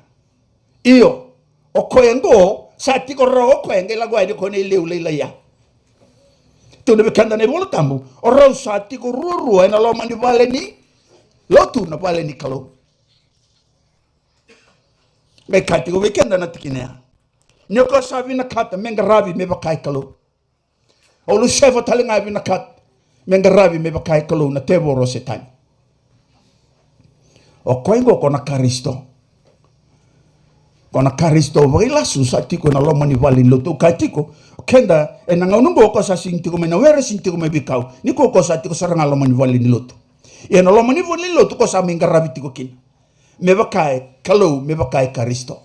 Iyo o koyengo sa tiko ro koyenge la gwa ko ni leule la ya. Tuna bekanda ne bola tambu oro sa tiko ruru ena lo mani vale ni lotu na vale ni kalo me kati go bekanda na tikine nyoko sabi na kata menga rabi me bakai kalo Olu seva talinga vinakat. Mengaravi me bakai kalau na teboro setani. O koingo kona karisto. Kona karisto vila susa tiko na loma ni vali loto katiko. Kenda enanga unungo ko sa sintiko me na wera sintiko me bikau. Niko ko sa tiko saranga loma ni vali ni loto. E na loma ni vali loto ko sa mengaravi tiko kin. Me bakai kalau me bakai karisto.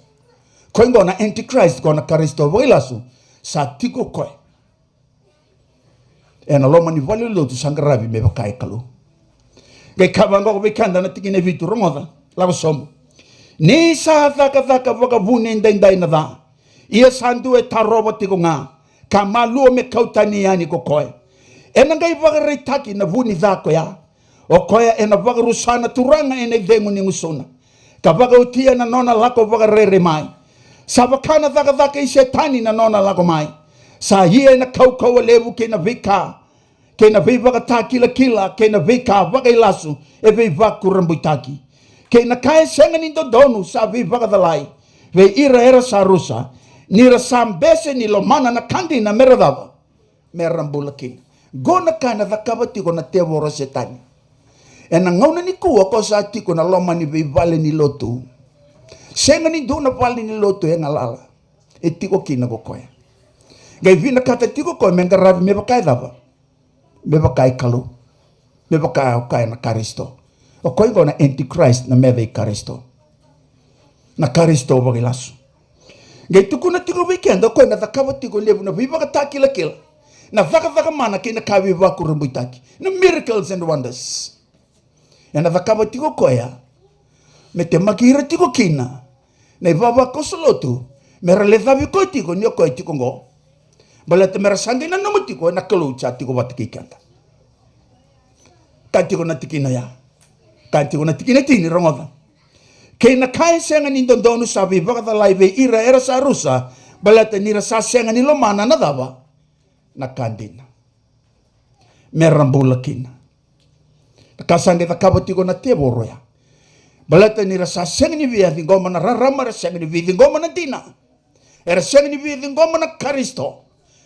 Koingo na antichrist kona karisto vila su sa tiko koi. E na loma ni vali loto sangaravi me bakai kalau. Gai kabanga ko bekanda na tikine vitu rongoda lava sombo. Ni sa thaka waka vune ndai na dha. Ia sandu e taroba tiko ngā. Ka malua me kautani yani ko koe. E na ngai waka reitaki na vuni dha ko ya. O koe e na waka rusana turanga e na vengu ni ngusona. Ka waka utia na nona lako waka rere mai. Sa wakana thaka i setani na nona lako mai. Sa hia na kau levu ke na vika. Ke na vei waka tā kila, ke na vei kā waka i lasu, e vei waku rambuitaki. Ke na kae senga ni dodonu sa vei waka dhalai, vei ira era sa rusa, nira sambese ni lo mana na kandi na mera dhava, mera rambulaki. Gona ka na dhakava tiko na te wora setani. E na ngauna ni kua ko sa tiko na loma ni vei vale ni lotu. Senga ni duna vale ni lotu e ngalala, e tiko kina ko koe. Gai vina kata tiko koe mengaravi me bakai dhava. Me bakai kalu, me bakai na karisto. O koi go na antichrist na meve karisto. Na karisto bagi lasu. Gai tuku na tiko weekend, o koi na thakawa tiko levu na vibaka ta kila. Na thaka mana ke na kawi waku rambuitaki. Na miracles and wonders. E na thakawa tiko koia, me te makihira tiko kina. Na iwawa kosolotu, me rale thavi koi tiko, nio koi tiko ngo. Bala te mera sangi na nomu tiko na kalu cha tiko watiki kanta. Kai tiko na tikina ya. Kai tiko na tikina tini rongoda. Kei na kai senga ni dondonu sabi wakata laive ira era sa rusa. Bala te nira sa senga ni lomana na dava. Na kandina. Merambula kina. Kasange ta kabo tiko na teboro ya. Bala te nira sa senga ni via ngoma na rarama senga ni via ngoma na dina. Era senga ni via ngoma na karisto.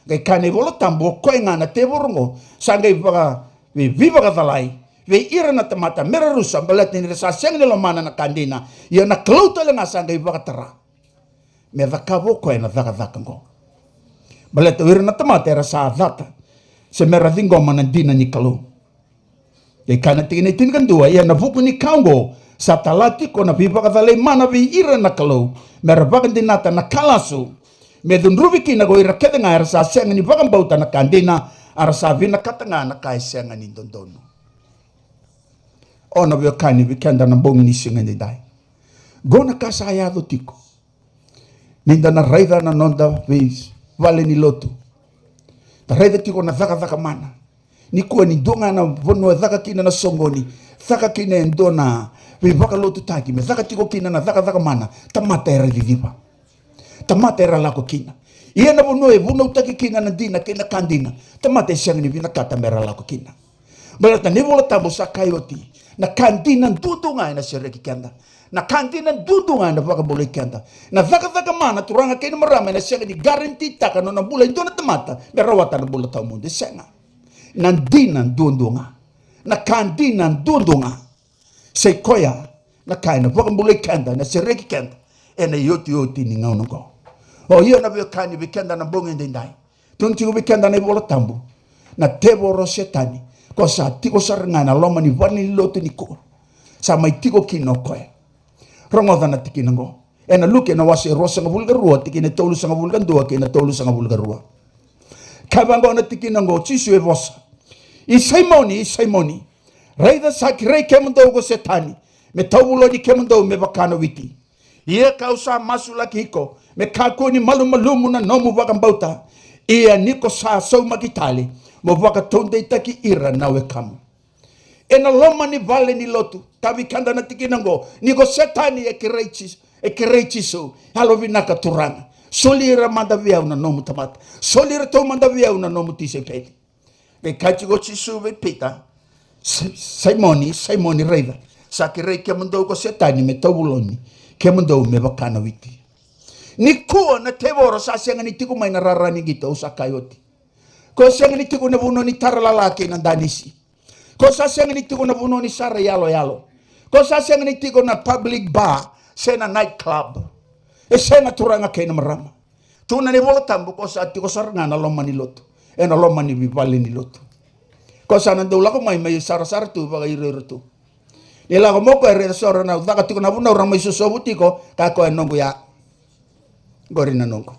Gai kane wolo tambo koe ngana te worongo. Sangai waka viva kathalai. Vei ira na tamata mera rusa. Balat ni sa sengi lo mana na kandina. Ia na klauta lang sangai waka tara. Me vakavo koe na dhaka ngo. Balat ira na tamata era sa dhata. Se mera dhingo mana dina ni kalu. Gai kane tingin kan dua. Ia na vuku ni kaungo. Sa talati ko na viva kathalai mana vei ira na kalu. Mera vakan dinata na kalasu. Me dun rubiki na goi rakete nga arasa senga ni bakang bauta na kandina arasa vina katanga na kai senga ni dondono. Ona vio kani vikenda na bongi ni singa ni dai. Gona kasa ayado tiko. Ninda na raida na nonda vis vale ni lotu. Ta raida tiko na dhaka mana. Ni kua ni donga na vono dhaka kina na songoni. Dhaka kina endona vi baka lotu taki me dhaka tiko kina na dhaka mana. Tamata era viviva. Tamata era lako kina. Ia na vono e vono utaki kina na dina kina kandina. Tamata e siang ni vina kata mera lako kina. Balata ni vola tabo sa kaioti. Na kandina dudunga na sireki kenda. Na kandina dudunga na vaka bole kenda. Na vaka mana turanga kina marama na siang ni garanti taka no na bula ito na tamata. Mera wata na bula tau mundi senga. Na dina dudunga. Na kandina dudunga. Se koya na kaina vaka bole kenda na sireki kenda. E na yoti ni ngau nungo. O hiyo na vio kani vikenda na bonge ndindai. Tuntigo vikenda na ibola tambu. Na tebo ro setani. Ko sa tiko sarangana loma ni wani lote ni ko. Sa mai tiko kino koe. Rongoda na tiki nango. E na luke na wasi rosa nga vulga rua. Tiki na tolu sanga vulga ndua. Ki na tolu sanga vulga rua. Kabango na tiki nango. Chisu e vosa. I saimoni. Raida sa kirei kemando go setani. Me taulo ni kemando me bakano witi. Ia kausa masula kiko. Me kako ni malumu na nomu wakambauta. Ia niko sa sau makitali. Mo waka tonde itaki ira nawe kamu. E na loma ni vale ni lotu. Tavi kanda na tiki nango. Niko setani e kireichisu. Halo vinaka turanga. Solira manda viau na nomu tamata. Solira tau manda viau na nomu tise peli. Ve kachigo chisu ve pita. Saimoni reida. Sa kirei kia mando ko setani me tawuloni. Kia mando me wakana witi. Ni kua na te wora sa sianga ni tiku mai na rarani gita o sa kaioti. Ko siang ni tiku na buno ni tara lalaki ng danisi. Ko sa siang ni tiku na buno ni sara yalo. Ko sa siang ni tiku na public bar, sena night club. Sena turanga kay na marama. Tuna ni bola tambo ko sa tiku saranga na loma ni loto. Na loma ni bibali ni loto. Ko sa nandula ko may sara-sara tu baga irero tu. Nila ko mo ko restaurant na daka tiku na buno ramay susobuti ko kako nongo ya. Gori na nongo.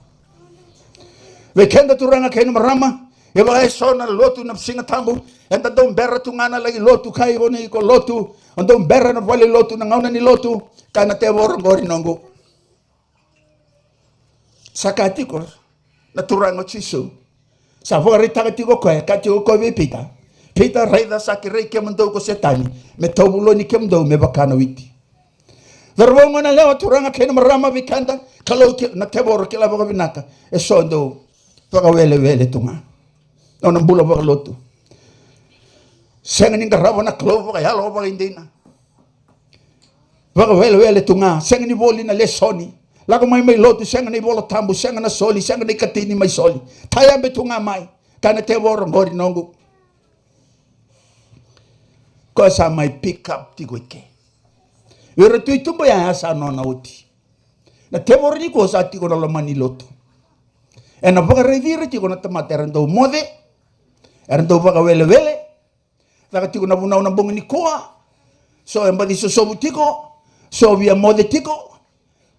Wekenda turanga kay na marama. Iba ay sona lotu na singa tambo. Enta dong bera tu ngana lagi lotu kai ni ko lotu. Andong bera na vale lotu na ngauna ni lotu. Kana te borong gori nongo. Sakati ko na turanga chisu. Sa fori takati ko koe kati ko be pita. Pita raida sakirei ke mendo ko setani. Me tobulo ni ke mendo me bakana witi. Darwongo na lewa turanga kena marama bikanda. Kalau na te boro ke la baka binaka. E sondo paka wele tunga. Ona bula baka lotu. Senga ni garabo na klovo ka yalo baka indina. Baka wele tunga. Senga ni boli na lesoni. Lago mai lotu senga ni bola tambu senga na soli senga ni katini mai soli. Taya betunga mai. Kana te boro ngori nongu. Ko sa mai pick up tiguike. Wera tu itumbo ya sa nona uti. Na te boro ni ko sa tiko na lomani lotu. E na baka revira tiko na tamate erando mode. Erando baka wele. Taka tiko na buna una bongi ni koa. So embadi so sobu tiko. So via mode tiko.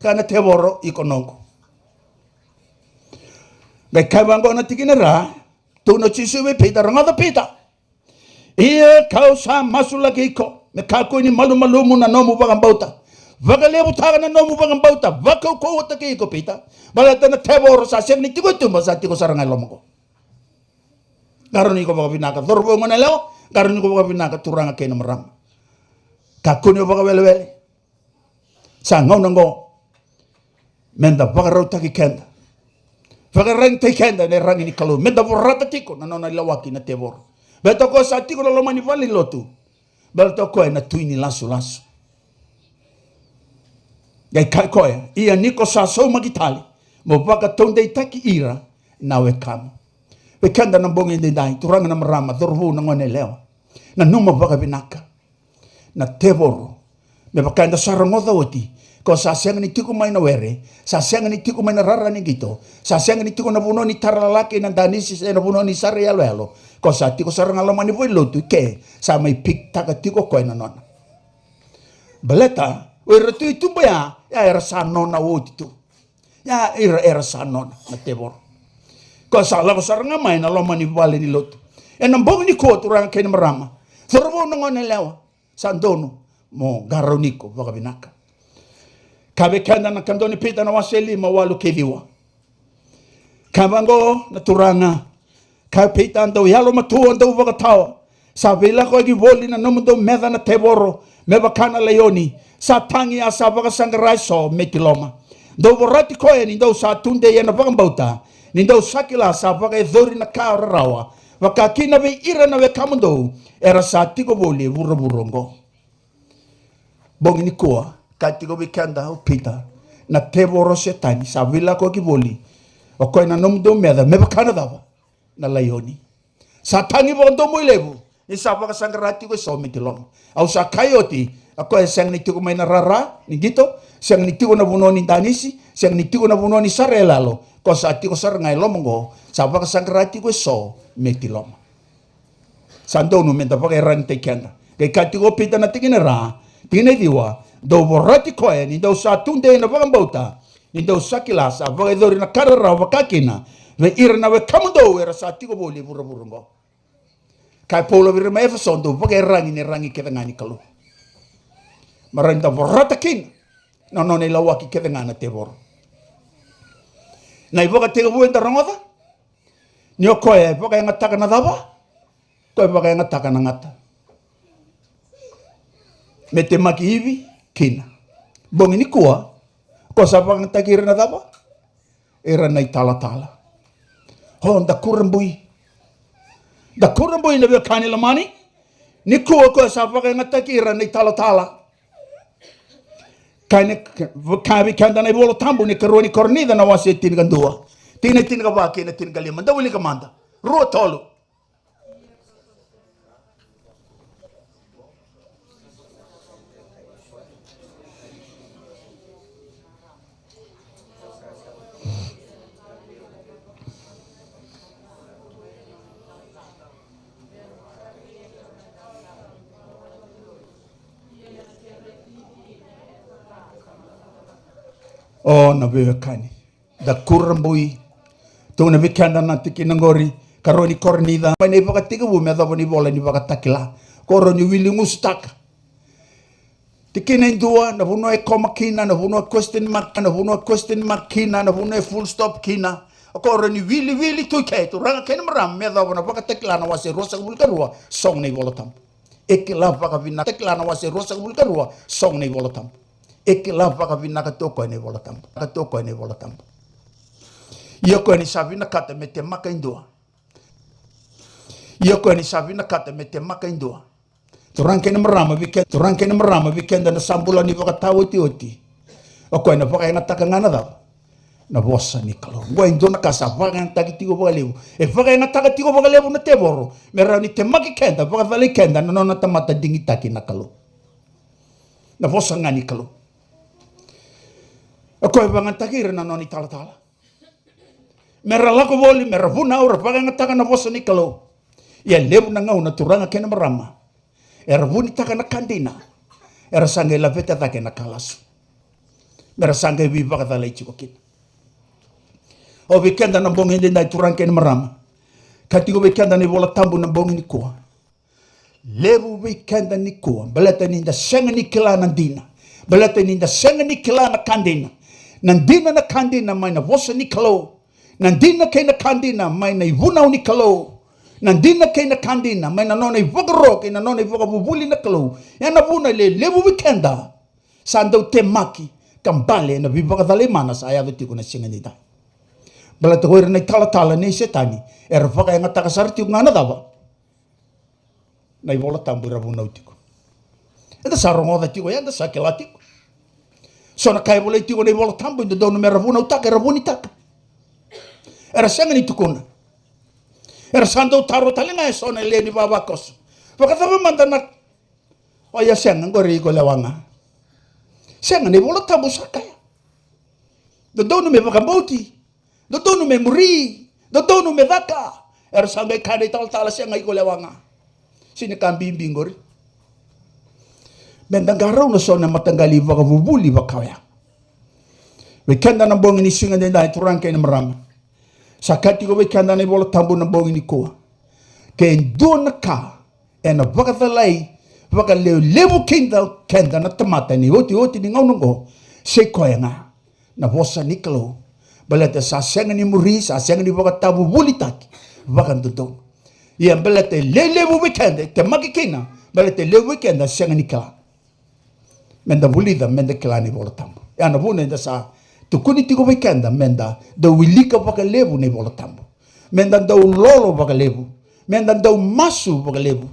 Kana te boro iko nongo. Gai kaibango na tiki na ra. Tu no chisuwe pita rangada pita. Ia kau sa masula kiko. Me kako ni malu na nomu bagang bauta. Vaga lebu taga na nomu bagang bauta. Vaga ko wata kiko pita. Balata na te boro sa siang ni tiko tumba sa tiko sarangai lomongo. Garon ni ko baga binaka. Dorbo ngona leo. Garon ni ko baga binaka turanga kena marama. Kako ni baga wele. Sa ngau nango. Menda baga rauta ki kenda. Vaga rang te kenda ne rangi ni kalu. Menda borata tiko na nona lawaki na te boro. Beto ko sa tiko na lomani vali lotu. Beto ko na tuini lasu. Gai kai koe. Ia niko sa so magitali. Mo baka tonde itaki ira. Nawe kamo. Bekanda na bongi ndai. Turanga na marama. Dorvu na ngone leo. Na numa baka binaka. Na te boro. Me baka nda sarangoda oti. Ko sa siang ni tiko mai na were. Sa siang ni tiko mai na rara ni gito. Sa siang ni tiko na buno ni taralaki na danisi. Na buno ni sari alo. Ko sa tiko sarang alamani voi lotu ke. Sa mai pik taka tiko koe na nona. Baleta. Wera tu itu ya. Ya era sa nona woti tu. Ya era sa nona. Na tebor. Ko sa lago sarang amai na alamani vale ni lotu. E nambong ni ko turang kene marama. Thorbo na ngone lewa. Sa dono. Mo garo niko. Baka binaka. Kabe kanda na kandoni pita na waseli mawalu keviwa. Kabango na turanga. Kapita andau yalo matu andau baka tawa. Sa vila ko agi voli na nomundo medha na teboro. Meba kana leoni. Sa tangi asa baka sangarai so metiloma. Dau borati koe ni dau sa tunde yana baka mbauta. Ni dau sakila sa baka edhori na kaara rawa. Waka kina ve ira na ve kamundo. Era sa tiko voli vuravurongo. Bongi ni kua. Katiko bikanda o pita na teboro setani sa vila ko ki boli o ko na nom do meda me bakana dava na layoni sa tangi bo ndo mo lebu ni sa baka sangrati ko so mitilon au sa kayoti ako sang ni tiko mai na rara ni gito sang ni tiko na buno ni danisi sang ni tiko na buno ni sarelalo ko sa tiko sarngai lomongo sa baka sangrati ko so mitilon sando no menda baka ran te kenda ke katiko pita na tikinera tine diwa do borati koe ni do sa tunde na vagambauta ni do sakila sa vagadori na karara vakakina ve irna ve kamundo era sa tiko boli burungo kai polo vir me efson do vagarangi ni rangi kedangani kalu maranda borata kin no ne lawaki kedangana tebor na ivoga tega buenta rangoda ni koe vaga ngataka na dava koe vaga ngataka na ngata mete maki hivi kina. Bongi ni kua. Ko sa pang takira na daba. Era na itala-tala. Ho, da kurambui. Da kurambui na biya kanila mani. Ni kua ko sa pang takira na itala-tala. Kabi kanda na ibolo tambo ni karoni kornida na wasi tinigandua. Tina ka baki na tinigaliman. Da wili ka manda. rua tolu. Oh, na kani. Da kurambui. Tu na vikanda na tiki nangori. Karoni kornida. Mai nei whakatiga wu mea dhawa ni wola ni wakatakila. Koro ni wili ngustaka. Tiki nei dua. Na vuno e koma kina. Na vuno e question mark. Na vuno e question mark kina. Na vuno e full stop kina. Koro ni wili tu kei. Tu ranga kena maram. Mea dhawa na wakatakila na wase rosa kabulkarua. Song nei wola tam. Eke la whakavina. Takila na wase rosa kabulkarua. Song nei wola tam. Eke la whakavina ka toko ene wola tampa. Ka toko ene wola tampa. Ioko ene savina kata me te maka indua. Ioko ene savina kata me te maka indua. Turanke na marama vikenda na sambula ni wakatau oti. Oko ene whakaingataka ngana dao. Na wosa ni kalo. Ngua indona kasa whakaingataki tigo wakalevu. E whakaingataka tigo wakalevu na te woro. Mera ni te maki kenda, wakavale kenda na nona tamata dingitaki na kalo. Na wosa ngani kalo. Ako e wangatakira na noni tala. Mera lako woli, mera vuna ora, wangataka na wosa ni kalo. Ia lebu na ngau na turanga kena marama. Era vuni taka na kandina. Era sange la veta take na kalasu. Mera sange vi wakatala ichiko kina. O vikenda na bongi ndi na turanga kena marama. Katiko vikenda ni wola tambu na bongi ni kua. Lebu vikenda ni kua. Baleta ni nda senga ni kila na dina. Baleta ni nda senga ni kila na kandina. Nandina na kandina mai na wosa ni kalo. Nandina kei na kandina mai na ivuna ni kalo. Nandina kei na kandina mai na nona ivogaro kei na nona ivogabubuli na kalo. Ya na vuna le lebu wikenda. Sandau te maki kambale na vivakadale mana sa ayado tiko na singa nita. Balata koe rana tala nei setani. Era whaka e ngataka sarati ngana dawa. Na iwola tambura vuna utiko. Eda sarongoda tiko ya eda sakela tiko. So na kai boleh tiko nei wola tambu inda donu mera vuna utaka era vuni taka. Era senga ni tukuna. Era sando taro talinga e sona le ni babakos. Wakatawa mandana. O ya senga ngori iko lewanga. Senga nei wola tambu sakaya. Da donu me wakabauti. Da donu me muri. Da donu me vaka. Era sanga i kane tala senga iko lewanga. Sini kambimbi ngori. Mendangarau na sona matangali wakavubuli wakawaya. Wikenda na bongi ni singa nenda ituranke ni marama. Sakati ko wikenda na iwola tambu na bongi ni kuwa. Ke nduwa na ka. Ena wakathalai. Wakaleo lebu kenda na tamata ni oti ni ngaunungo. Se koya nga. Na wosa ni kalo. Balata sa senga ni muri. Sa senga ni wakatabu wuli taki. Wakandudong. Ia balata lebu wikenda. Te makikina. Balata lebu wikenda senga ni kala. Menda bulida menda kilani bola tambo. Ya na vuna inda sa tukuni tiko wikenda menda da wilika wakalevu ne bola tambo. Menda da ulolo wakalevu. Menda da umasu wakalevu.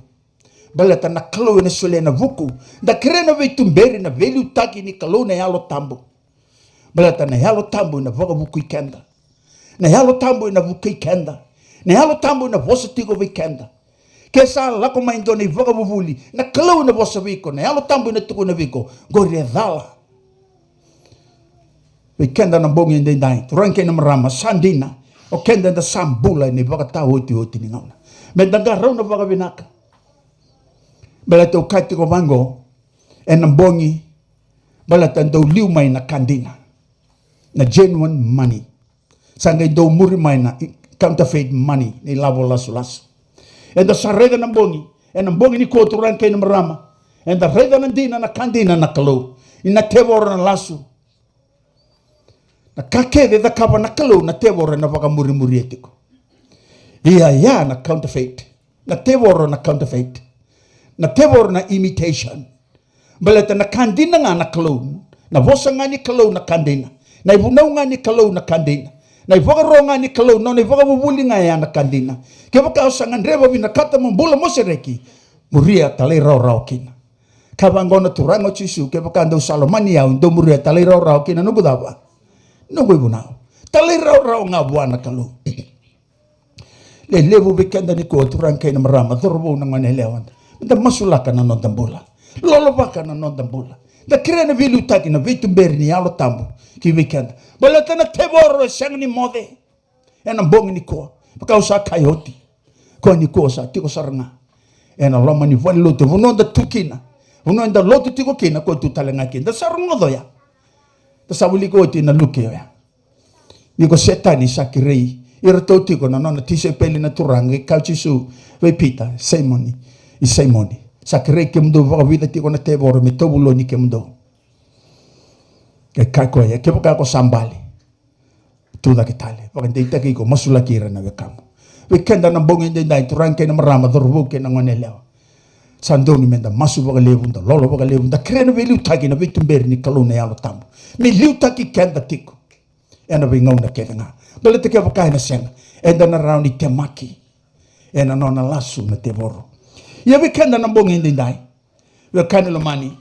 Balata na kalo ina sule na vuku. Da kirena veitumberi na veli utaki ni kalo na yalo tambo. Balata na yalo tambo ina waka vuku ikenda. Na yalo tambo ina vuku ikenda. Na yalo tambo ina vosa tiko wikenda. Kesa lako maindo ni voga bubuli na kalo na bosa wiko na yalo tambu na tuko na wiko gori dhala wikenda na bongi ndai turanke na marama sandina o kenda da sambula ni voga ta oti ni ngauna medanga rauna voga binaka balata ukati ko mango en bongi balata ndo liu mai na kandina na genuine money sanga ndo muri mai na counterfeit money ni labo lasu Enda sarega na bongi. Enda bongi ni koturan kay na marama. Enda rega na dina na kandina na kalo. Ina tebora na lasu. Na kakede da kaba na kalo na tebora na waka muri etiko. Ia ya na counterfeit. Na tebora na counterfeit. Na tebora na imitation. Balata na kandina nga na kalo. Na vosa nga ni kalo na kandina. Na ibunaw nga ni kalo na kandina. Na ivogaronga ni kalo no na ivogabubuli nga ya na kandina. Keba ka sangan reba bina kata mbula mosereki. Muria talai rau kina. Kabangona turango chisu keba ka ndo salomani ya ndo muria talai rau kina no budaba. No go ibunao. Talai rau nga buana kalo. Le levu weekend ni ko turang kay na marama dorbo na ngane lewan. Da masulaka na non tambula. Lolo baka na non tambula. Da krena vilu taki na vitu beri ni alo tambu ki weekend. Bala tana teboro sang ni mode. Ena bong ni ko. Baka usa kayoti. Ko ni ko sa tiko saranga. Ena loma ni vali loto vuno da tukina. Vuno da loto tiko kina ko tu talenga kin. Da sarungo do ya. Da sabuli ko ti na luke ya. Ni ko setani sakirei. Ira tau tiko na nona tise peli na turanga i kauchisu ve pita semoni i semoni sakirei ke mdo vaka vida tiko na teboro me tobulo ni ke mdo ke kako ya ke baka ko sambali tu da ke tale vaka deita ke ko masula kira na vekamu wekenda na bonge ndai turanga ke na marama dorbu ke na ngone leo sandoni menda masu vaka levu nda lolo vaka levu nda krena ve liutaki na vitumberi ni kalune yalo tamu me liutaki kenda tiko ena ve ngauna ke nga bale te ke vakai na senga enda na rauni te maki ena nona lasu na te boro ia wikenda na bongi ndi ndai wikenda lo mani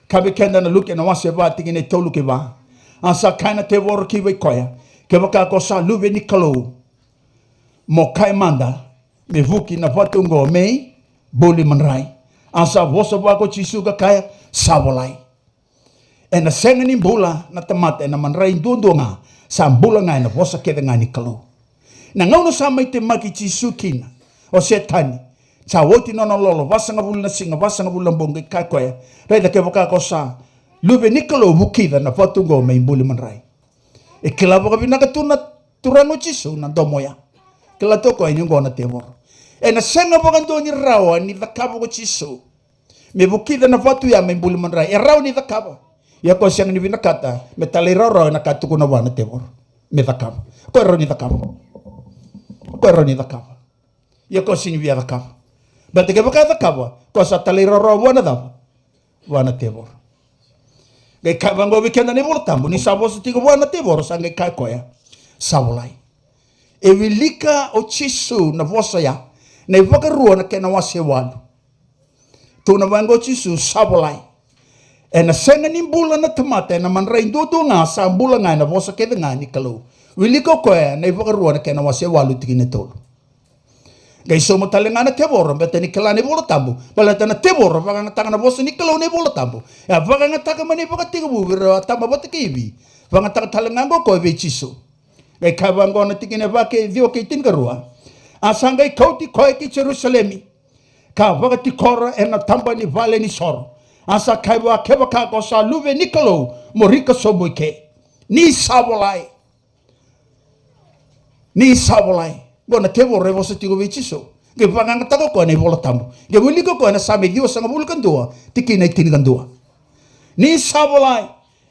ka wikenda na luke na wase va tiki ne tolu ke va ansa kaina te boro ki wikoya ke waka ko sa luve ni kalo mo kai manda me vuki na vatungo mei boli manrai ansa vosa va ko chisuga kaya savolai ena senga ni bula na tamata na manrai ndundunga sambula ngai na vosa ke ngai ni kalo na ngau no samai te maki chisukina o setani sa woti no lolo vasanga bula singa vasanga bula bonge kakoya reda ke voka ko sa lube ni kalo bukida na fatungo mai buli manrai e kilabo ka binaka tuna turano chisu na domoya kila toko ai ngona tebor e na senga boka ndoni rawa ni vakabo ko chisu me bukida na fatu ya mai buli manrai e rawa ni vakabo ya ko siang ni binakata me taliroro na katuko na wana tebor me vakabo ko ro ni vakabo ko ro ni vakabo ya ko sing via vakabo bate ke vakabo vakabo ko sa taliroro wana tebor gai kabango weekend ni voltambo ni sabo tigo wana tebor sa ngai kakoya sabolai e vilika o chisu na vosa ya na vakaruo na kena wase walu tu na wango chisu sabolai e na senga ni bula na tamata na manrai ndodo nga sa bula nga na vosa ke nga ni kalo vilika ko na vakaruo na kena wase walu tikine tolo gai somo talenga na tebor bete ni kala ni voltambo balata na tebor vanga tanga na vosa ni kalo ni voltambo ya vanga taka mani vanga tigo buvira tama bote kivi vanga taka talenga ngo ko ve chisu gai kabango na tikine vake dio ke tingarua asanga ikauti ko ki Jerusalemi ka vanga tikora ena tamba ni vale ni sor asa kaiwa keba ka ko sa luve nikolo morika soboike ni sabolai bona tebo revo se tigo vichiso ke vanga taka ko ne voltambo ke buliko ko na same dio sanga bulkan dua tikine tingan dua ni sabolai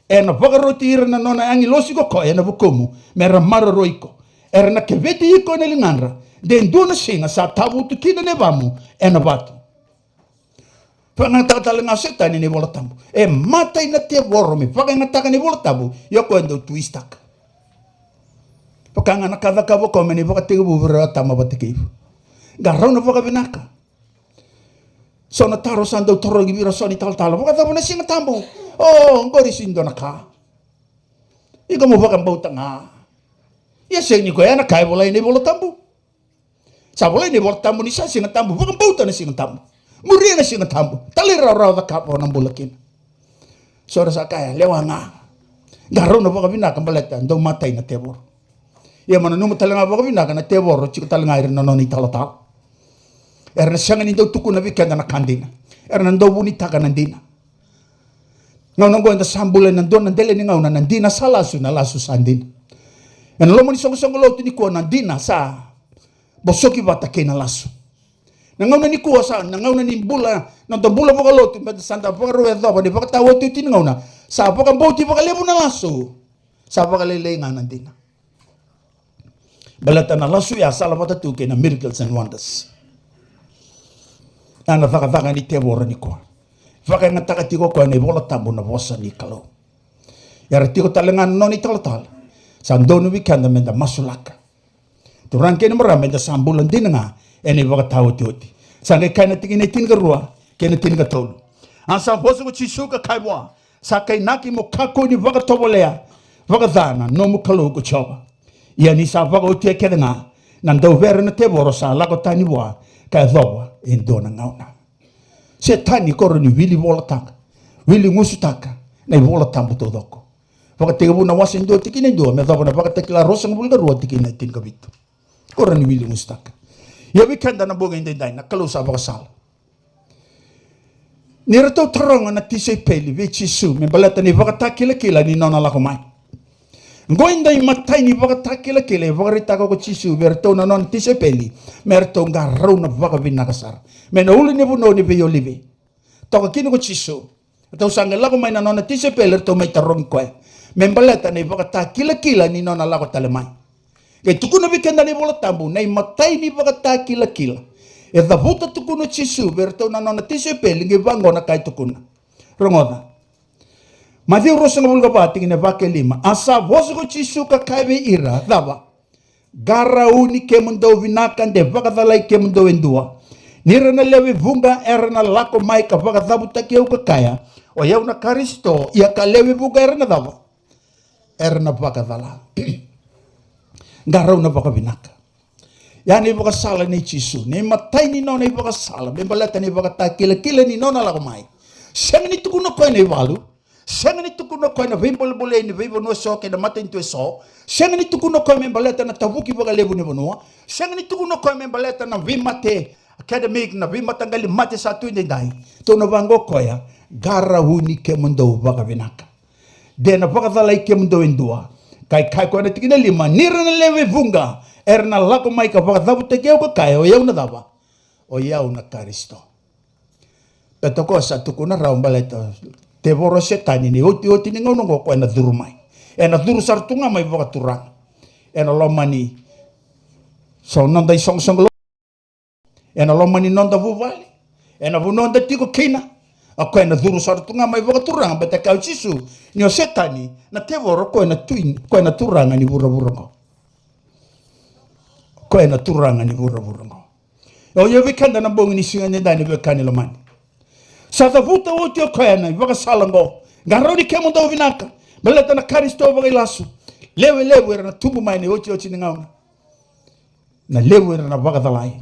ena vagarotir na nona angi losiko ko ena bukomu mera maroiko erna ke veti iko ne linganra den dona singa sa tabu tu kina ne bamu ena batu panga talenga setani ne voltambo e mata ina te vorome panga taka ne voltambo yoko endo twistak pakanga na kada kabo ko meni vakatigo buvira tama batiki garona vaka binaka sona taro sando toro gibira soni tal vaka na singa tambo oh ngori sindo naka iko mo vaka mbotanga ya sengi ko yana kai bola ini bola tambo sa bola ini bola tambo ni sa singa tambo vaka mbota na singa tambo muri na singa tambo talira ra vaka po na bulakin sora sa kaya lewanga garona vaka binaka baleta ndo matai na tebor ya mana numu talanga vaka binaka na tebor chiko talanga ira na noni talatal erna sanga ni do tuku na weekend na kandina erna ndo buni taka nandina ngau go enda sambule na don ndele ni ngau na nandina salasu na lasu sandina en lo moni songo lo tu ni ko nandina sa bosoki bata ke na lasu na ngau na ni ko sa na ngau na ni bula na do bula vaka lo tu bet santa vaka ro edo ba ni vaka tawo tu tin ngau na sa vaka boti vaka lebu na lasu sa vaka lele nga nandina balata na lasu ya sala vata tu ke na miracles and wonders ana vaka ni tebor ni ko vaka ngataka tiko ko ne bola tambo na vosa ni kalo yara tiko talenga noni talatal sandonu weekend menda masulaka turang ke nomra menda sambulan dinanga ene vaka tawo tioti sange kana tikine tinga rua kene tinga tolu asa vosa ko chisuka kaibwa sakai naki mo kako ni vaka tobolea vaka dana no mo kalo ko choba ya ni sa vaka utie kedenga Nandau vera na te voro sa lako tani wa ka dhowa in dona ngauna. Se tani koro ni wili wola taka. Wili ngusu taka na wola tambu to doko. Waka tega buna wasa ndo tikina ndo me dhowa na waka tekila rosa ngulga ruwa tikina tin kabitu. Koro ni wili ngusu taka. Ya wikenda na bonga inde dai na kalusa waka sala. Nira tau taronga na tisay peli vichi su me balata ni waka takila ni nona lako mai. Ngoinda i matai ni waka takila waka ritaka ko chisu verto na non tisay peli merto ngarau na waka vinakasar. Me na uli ni buno ni veyo livi. Toka kino ko chisu. Tau sanga lako mai na nona tisay peli to mai tarong koe. Me balata ni waka takila ni nona lako talemai. Kaya tukuna wikenda ni bola tambu na i matai ni waka takila. E da vuta tukuna chisu verto na nona tisay peli ngi vango na kai tukuna. Rongoda. Matthew rosa ngabulga ba tingine vake lima. Asa vosu ko chisu ka kaibe ira dava. Gara uni ke mundo vinakan de vaka dalai ke mundo endua. Nira na lewe vunga era na lako mai ka vaka dabu takeu ka kaya. O yau na karisto ia ka lewe vunga era na dava. Era na vaka dala. Gara una vaka vinaka. Yani vaka sala ni chisu. Ni matai ni nona vaka sala. Membaleta ni vaka takila ni nona lako mai. Senga ni tukuna koe ni walu. Senga ni tukuna koe na vimbole bole ni vivo no so ke na mata into so. Senga ni tukuna koe membaleta na tavuki vaka levu ni vanua. Senga ni tukuna koe membaleta na vimate academic na vimata ngali mate satu ni dai. To na vango koe gara huni ke mundo vaka vinaka. Dena vaka dalai ke mundo endua. Kai koe na tikina lima nira na lewe vunga. Erna lako mai ka vaka dabu te keo ka kai o yau na dava. O yau na karisto. Peto ko sa tukuna rao baleta. Te voro setani ni oti ni ngono ko na duru mai. E na duru sartunga mai vaka turang. E na lomani. So nonda isong lo. E na lomani nonda vuvali. E na vunonda tiko kina. A ko na duru sartunga mai vaka turang. Bete kau chisu. Nyo setani. Na te voro ko na tuin. Ko na turanga ni vura ko. Ko na turanga ni vura ko. O yo vikanda na bongi ni singa ni dani vekani lomani. Sa ta vuta o tio koe na vaka salango. Garau ni kemo do vinaka. Baleta na karisto vaka ilasu. Lewe era na tumbu mai ni oti ni ngauna. Na lewe era na vaka dalai.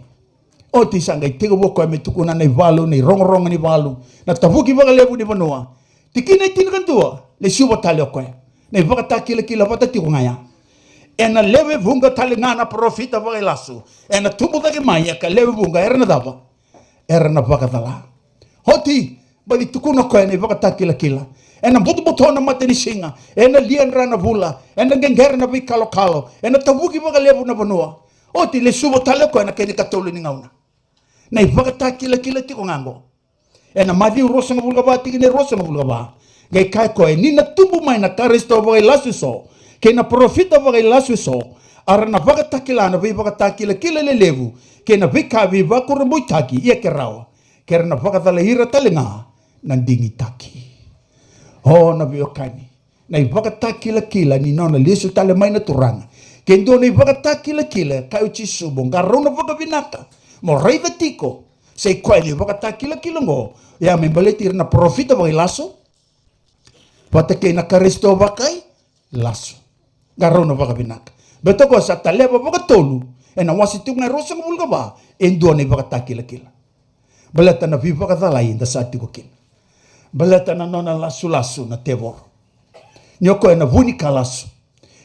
Oti sanga i tega woko me tukuna na valu ni ronga ni valu. Na tavuki vaka lewe ni vanua. Tikina i tina kantua. Le suba tali o koe. Na vaka ta kila vata tiko ngaya. E na lewe vunga tali ngana profita vaka ilasu. E na tumbu taki maya ka lewe vunga era na dava. Era na vaka dalai. Hoti, bali tukuna koe ni vaka takila. E na butu na mate ni singa. E na lian rana vula. E na gengera na vi kalo. E na tavuki vaka levu na vanua. Hoti, le subo tale koe na kene katolu ni ngauna. Na i vaka takila tiko ngango. E na madhi rosa nga vulga ba, tiki ne rosa nga vulga ba. Gai kai koe, ni na tumbu mai na karisto vaka ilasu so. Ke na profita vaka ilasu so. Ara na vaka takila na vi vaka takila le levu. Ke na vi ka vi vaka rambui taki, ia ke rawa. Kera na whakatala hira tale ngā, na dingi taki. Ho na viokani. Na i whakatakila ni nona lesu tale mai na turanga. Kendo na i whakatakila, kai uchi subo, ngā rauna whakavinaka. Mo reiva tiko, sei koe ni whakatakila ngo. Ia me baleti na profita wai laso. Patake na karisto wakai, laso. Ngā rauna whakavinaka. Betoko sa taleva whakatolu, e na wasi tunga rosa ngulga ba, endo na i whakatakila. Baleta na viva ka dalai da sa tiko kin. Baleta na nona lasu na te voro. Nyo koe na vuni ka lasu.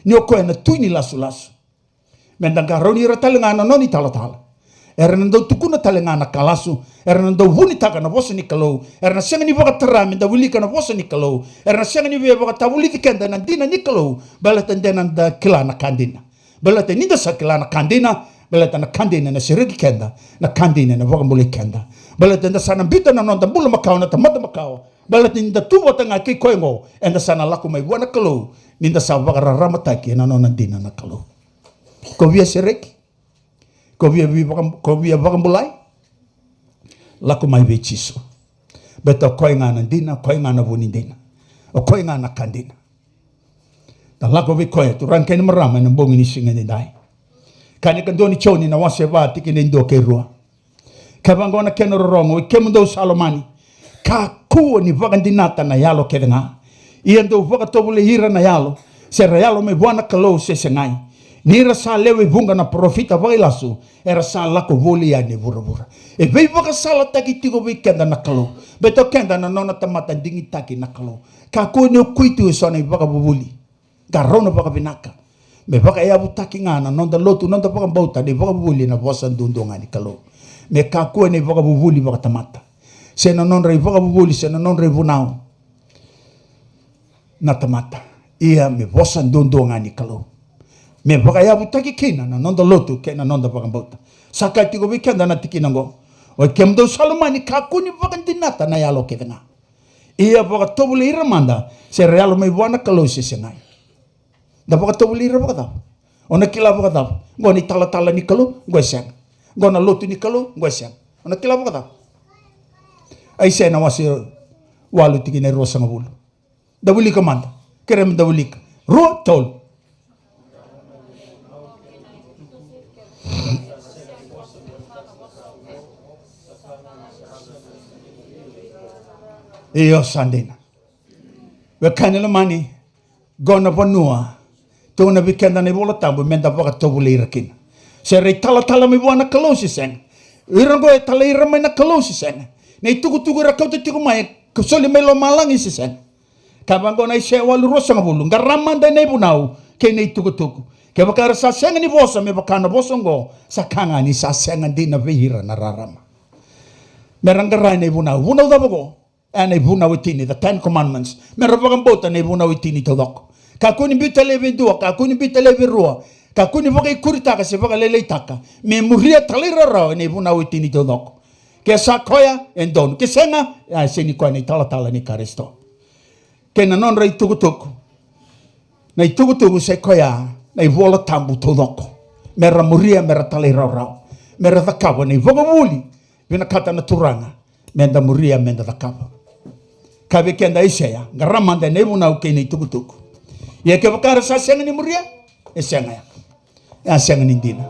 Nyo koe na tuini lasu. Mendang ka rauni ra tale ngana noni tala. Era nandau tukuna tale ngana ka lasu. Era nandau vuni taka na vosa ni kalou. Era na senga ni vaka tara menda wulika na vosa ni kalou. Era na senga ni vaka tawuli tikenda na dina ni kalou. Baleta ndena da kilana kandina. Baleta ninda sa kilana kandina. Baleta na kandina na sirigi kenda. Na kandina na wakambuli kenda. Baleta nda sana bita na nonda bula makao na tamata makao. Baleta ninda tuwa tanga ki koengo. Enda sana laku mai wana kalou. Ninda sa wakararama taki na nona dina na kalou. Ko via sirigi. Ko via wakambulai. Laku mai ve chiso. Beta koe ngana dina, koe ngana vuni dina. O koe ngana kandina. Ta laku vi koe tu rankeni marama na bongi ni singa ni dai. Kani kandoni choni na wase va tiki ni ndo ke rua. Kabangona keno rorongo, kemundo salomani. Ka kuo ni vakandinata na yalo kedenga. Ia ndo vakatobule hira na yalo. Se yalo me buana kalou se sengai. Nira sa lewe bunga na profita vai lasu era sa lako voli ya ne vura. E vei vaka sala taki tiko vi kenda na kalo. Beto kenda na nona tamata dingi taki na kalo. Ka ko ne kuitu so na vaka vuli. Garona vaka binaka. Me vaka ya butaki ngana nonda lotu nonda vaka bauta ne vaka vuli na vosa ndundonga ni kalo. Me ka ko ne vaka vuli vaka tamata. Se na non rei vaka vuli se na non rei vunao. Na tamata. Ia me vosa ndundonga ni kalo. Me vaka ya butaki kina na nonda lotu ke na nonda vaka bauta. Saka tiko vi kenda na tiki nango. O kemdo salomani ka kuni vaka dinata na yalo ke venga. Ia vaka tobule iramanda se realo me wana kalo se sengai. Da vaka tobule ira vaka tau. Ona kila vaka tau. Ngo ni tala ni kalo, ngo seng. Ngo na lotu ni kalo, ngo seng. Ona kila vaka tau. Ai se na wasi walu tiki na rosa ngabulu. Da wuli kamanda. Kerem da wuli. Ro tol. Iyo sandina. Wekanela mani. Gona vanua. Tuna vikenda ne vola tambu menda vaka tobule irakina. Se rei tala me wana kalosi sen. Irango e tala irama na kalosi sen. Nei tuku rakauta tiku mai. Kusoli melo malangi si sen. Kabango na ishe walu rosa ngabulu. Ngaramanda nei bunau. Ke nei tuku. Ke wakara sa senga ni vosa me wakana bosongo. Sa kanga ni sa senga dina vihira na rarama. Merangarai nei bunau. Bunau dabago. Nei bunau itini. The 10 Commandments. Merabagambota nei bunau itini todoko. Kakuni bita leve dua, kakuni bita leve rua, kakuni vaka ikurita se vaka lele taka. Me muria talira rao ne vuna witini todoko. Ke sa koya endon, ke senga se ni koa ni tala ni karisto. Ke na non rei tukutuku. Na tukutuku se koya na vola tambu todoko. Mera muria mera talira rao. Mera thakava ni vaka wuli. Vina kata na turanga. Menda muria menda thakava. Kabe kenda isea, ngaramanda ne vuna uke ni tukutuku. Ya ke wakara sa senga ni muria, e senga ya. Ya senga ni dina.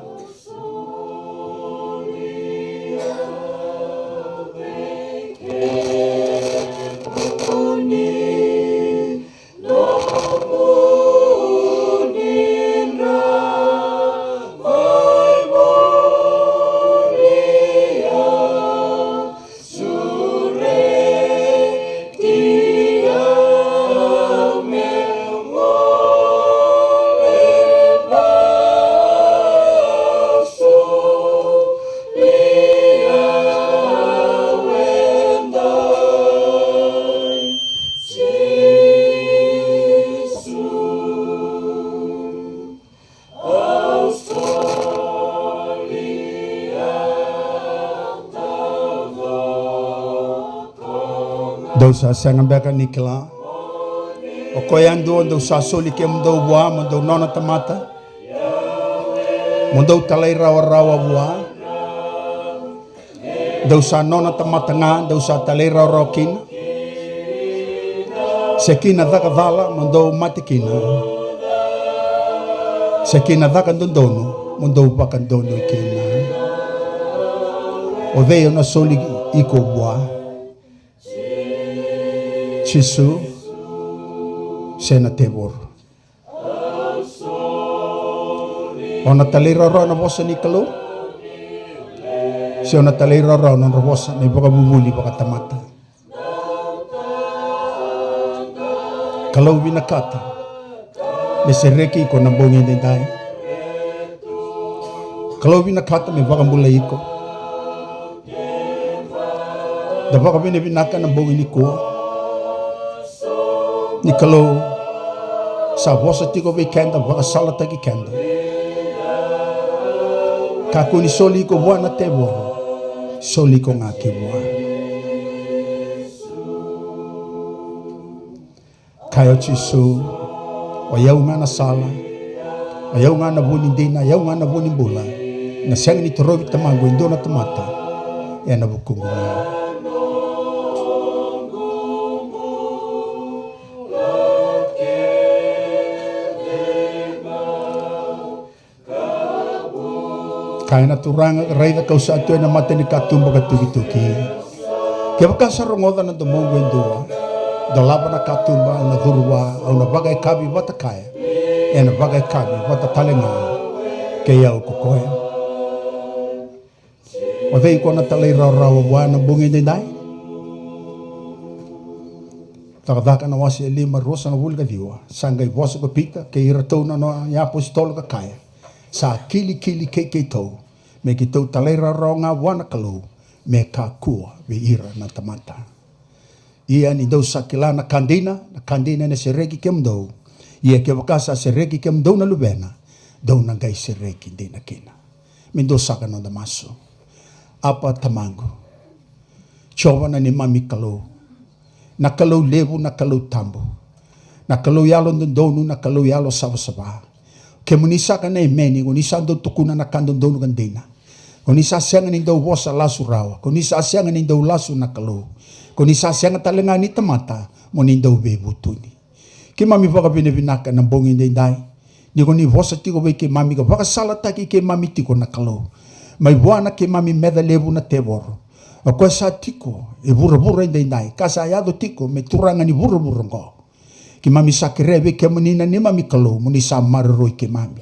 Sa senga beka nikla o koyando ndo sa soli ke mdo bua mdo nona tamata mdo talai rawa bua ndo sa nona tamata nga ndo sa talai rawa kin sekina daka vala mdo matikina sekina daka ndono mdo bakandono kina o veio na soli iko bua Chisu sena tebor. Ona talira ro na bosa ni kalo. Si ona talira ro na bosa ni baka bubuli baka tamata. Kalau binakata. Mesereki ko na bongi dai. Kalau binakata me baka mulai ko. Da baka binaka na bongi ni ko. Ni kalau sa vosa tiko be kenda vaka sala taki kenda. Kaku ni soli ko bua na tebo. Soli ko ngaki bua. Kayo chisu. O yau ngana sala. O yau ngana buni dina. Yau ngana buni bula. Na siang ni torobi tamago indona tamata. E na bukungu nga. Kaya na turanga rai da kau sa atu na mata ni katumba ka tuki. Kaya baka sa rongoda na dumongo indua. Dalaba na katumba na durwa au na bagay kabi bata kaya. E na bagay kabi bata talenga. Kei au kukoea. O thei kona talei rau wana bungi dindai. Takadaka na wasi lima rosa na vulga diwa. Sangai vosa ko pita ke ira tau na no ya apostolo ka kaya. Sa kili ke tau. Me ki tau talei rau ngā wana kalau. Me ka kua we ira na tamata. Ia ni dau sakila na kandina na seregi kem dau. Ia ke wakasa seregi kem dau na lubena. Dau na gai seregi dina kina. Mindo saka no damaso. Apa tamango. Chowa na ni mami kalau. Na kalau levu na kalau tambo. Na kalau yalo ndonu na kalau yalo sava. Ke munisa ka na imeni. Unisa ndo tukuna na kando ndonu kandina. Unisa sianga ni ndau wosa lasu rawa. Unisa sianga ni ndau lasu na kalau. Unisa sianga talenga ni tamata. Moni ndau bebu tuni. Ke mami waka binaka na bongi ndai. Niko ni vosa tiko wei ke mami ka waka salataki ke mami tiko na kalau. Mai wana ke mami meda levu na te woro. A koe sa tiko e vura ndai. Kasa yado tiko me turanga ni vura ngo. Ke mami sakirewe ke munina ni mami kalau. Muni sa mararoi ke mami.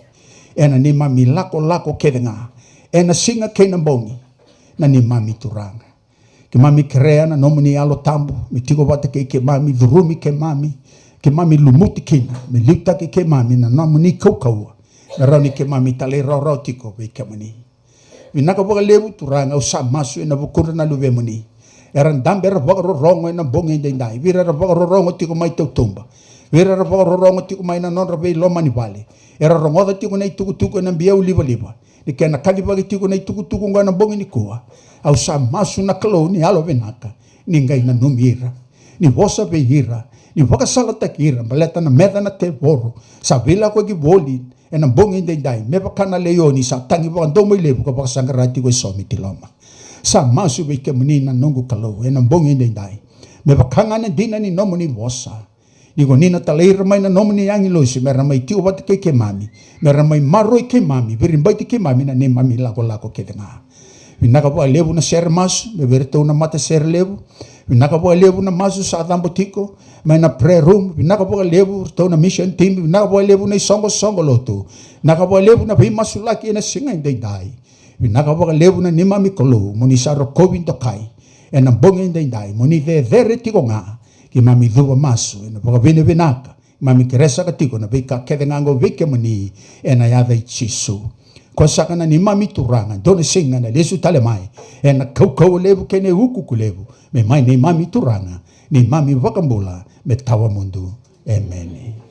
Ena ni mami lako kedenga. Ena singa ke na bongi. Na ni mami turanga. Ke mami kerea na nomuni alo tambu. Me tiko wata ke mami dhurumi ke mami. Ke mami lumuti kina. Me liuta ke mami na nomuni kaukau. Na rauni ke mami tale rau tiko we ke muni. Vinaka waka levu turanga usa masu ena vukura na luwe muni. Eran dambe ra waka rorongo ena bongi ndai. Vira ra waka rorongo tiko mai tau tumba. Vira ra waka rorongo tiko mai na nonra vei loma ni vale. Era rongoda tiko na tuku ena biau liva. Ni kena kalibagi tiko na tuku ngana bongi ni kua. Au sa masu na kalau ni alo venaka. Ni ngai na numira. Ni vosa veira. Ni waka salata kira. Maleta na meda na te voro. Sa vila kwa ki voli. Ena bongi ndai me bakana leoni sa tangi wa ndomo lebu ka basangarati ko somi tiloma sa masu be ke munina nungu kalau ena bongi ndai me bakanga na dina ni nomo ni vosa ni go nina taleira mai na nomo ni yangi losi me ramai tiu wat ke mami me ramai maroi ke mami birimbai ke mami na ne mami lako ke denga vinaka bo lebu na ser mas me verto na mata ser lebu vinaka bo lebu na masu sa dambo tiko mai na prayer room vinaka bo lebu to na mission team vinaka bo lebu na songo loto naka bo lebu na bima sulaki na singa ndai vinaka bo lebu na ni mami kolo moni saro covid to kai ena bongi ndai moni de tiko nga ki mami duwa masu ena bo vene vinaka mami keresa ka tiko na bika kedengango vike moni ena ya dai chisu ko sakana ni mami turanga done singa na lesu tale mai ena kau lebu kene huku lebu me mai ni mami turanga ni mami wakambula me tawa mundu amen.